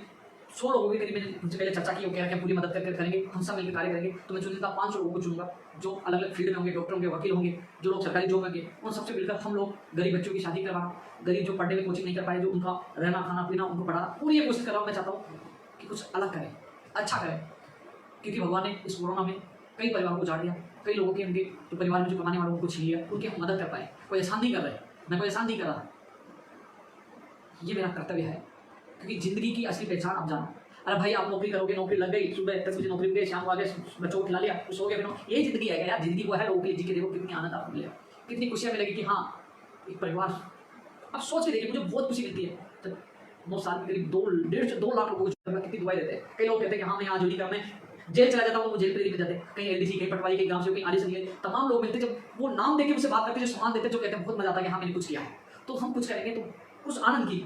100 लोगों के करीब मैंने उनसे पहले चर्चा की, वो कह रहे हैं पूरी मदद करके करेंगे, हम सब मिलकर कार्य करेंगे। तो मैं चुनिंदा 500 लोगों को चुनूंगा जो अलग अलग फील्ड में होंगे, डॉक्टर होंगे, वकील होंगे, जो लोग सरकारी जॉब में होंगे, उन सबसे मिलकर हम लोग गरीब बच्चों की शादी करवाना, गरीब जो पढ़ने में कोचिंग नहीं कर पाए, जो उनका रहना खाना पीना उनको पढ़ाना, पूरी ये कोशिश कर रहा हूँ। मैं चाहता हूँ कि कुछ अलग करें, अच्छा करें, क्योंकि भगवान ने इस कोरोना में कई परिवारों को उजाड़ दिया, कई लोगों के उनके जो परिवार में जो कमाने वालों को छीन लिया, उनकी हम मदद कर पाए। कोई एहसान नहीं कर रहे, मैं कोई एहसान नहीं कर रहा, ये मेरा कर्तव्य है, क्योंकि जिंदगी की असली पहचान आप जानो। अरे भाई आप नौकरी करोगे, नौकरी लग गई, सुबह 10 बजे नौकरी पे गए, शाम को आ गए, बच्चों को खिला लिया, खुश हो गया, फिर यही जिंदगी है क्या यार? जिंदगी को है लोगों के लिए जी के देखो, कितनी आनंद आपको मिलेगा, कितनी खुशियाँ मिलेगी कि हाँ एक परिवार। आप सोच के देखिए, मुझे बहुत खुशी मिलती है जब 9 साल में करीब 1.5 से 2 लाख लोगों को कितनी दुआएं देते हैं। कई लोग कहते हैं कि हाँ मैं यहाँ जो नहीं कर, मैं जेल चला जाता हूँ, वो जेल पे लेके जाते, कहीं एलडीसी, कहीं पटवारी, कहीं गाँव से, कहीं आगे से, तमाम लोग मिलते, जब वो नाम देके मुझसे बात करते, जो सम्मान देते, जो कहते हैं बहुत मजा आता है कि हाँ मैंने कुछ किया है। तो हम कुछ करेंगे तो उस आनंद की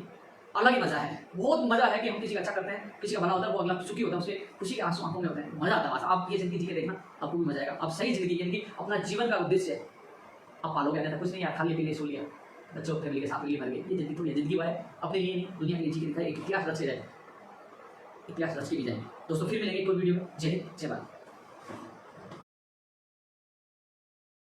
अलग ही मजा है, बहुत मजा है कि हम किसी का अच्छा करते हैं, किसी का भला होता है, वो अगला सुखी होता है, उससे खुशी के आंसू आंखों में होते हैं, मजा आता है। बस आप ये जिंदगी जी के देखना, आपको भी मजा आएगा। आप सही जिंदगी, यानी कि अपना जीवन का उद्देश्य आप पालोगे, नहीं कुछ नहीं यार खाली पीने सो लिया, बच्चों फैमिली के साथ लिए मर गए, ये जिंदगी थोड़ी है। जिंदगी वो है अपने लिए नहीं, दुनिया के लिए जी के दिखाए, एक इतिहास रच के जाए, इतिहास रच के भी जाए। दोस्तों फिर मिलेंगे कोई वीडियो में। जय हिंद, जय भारत।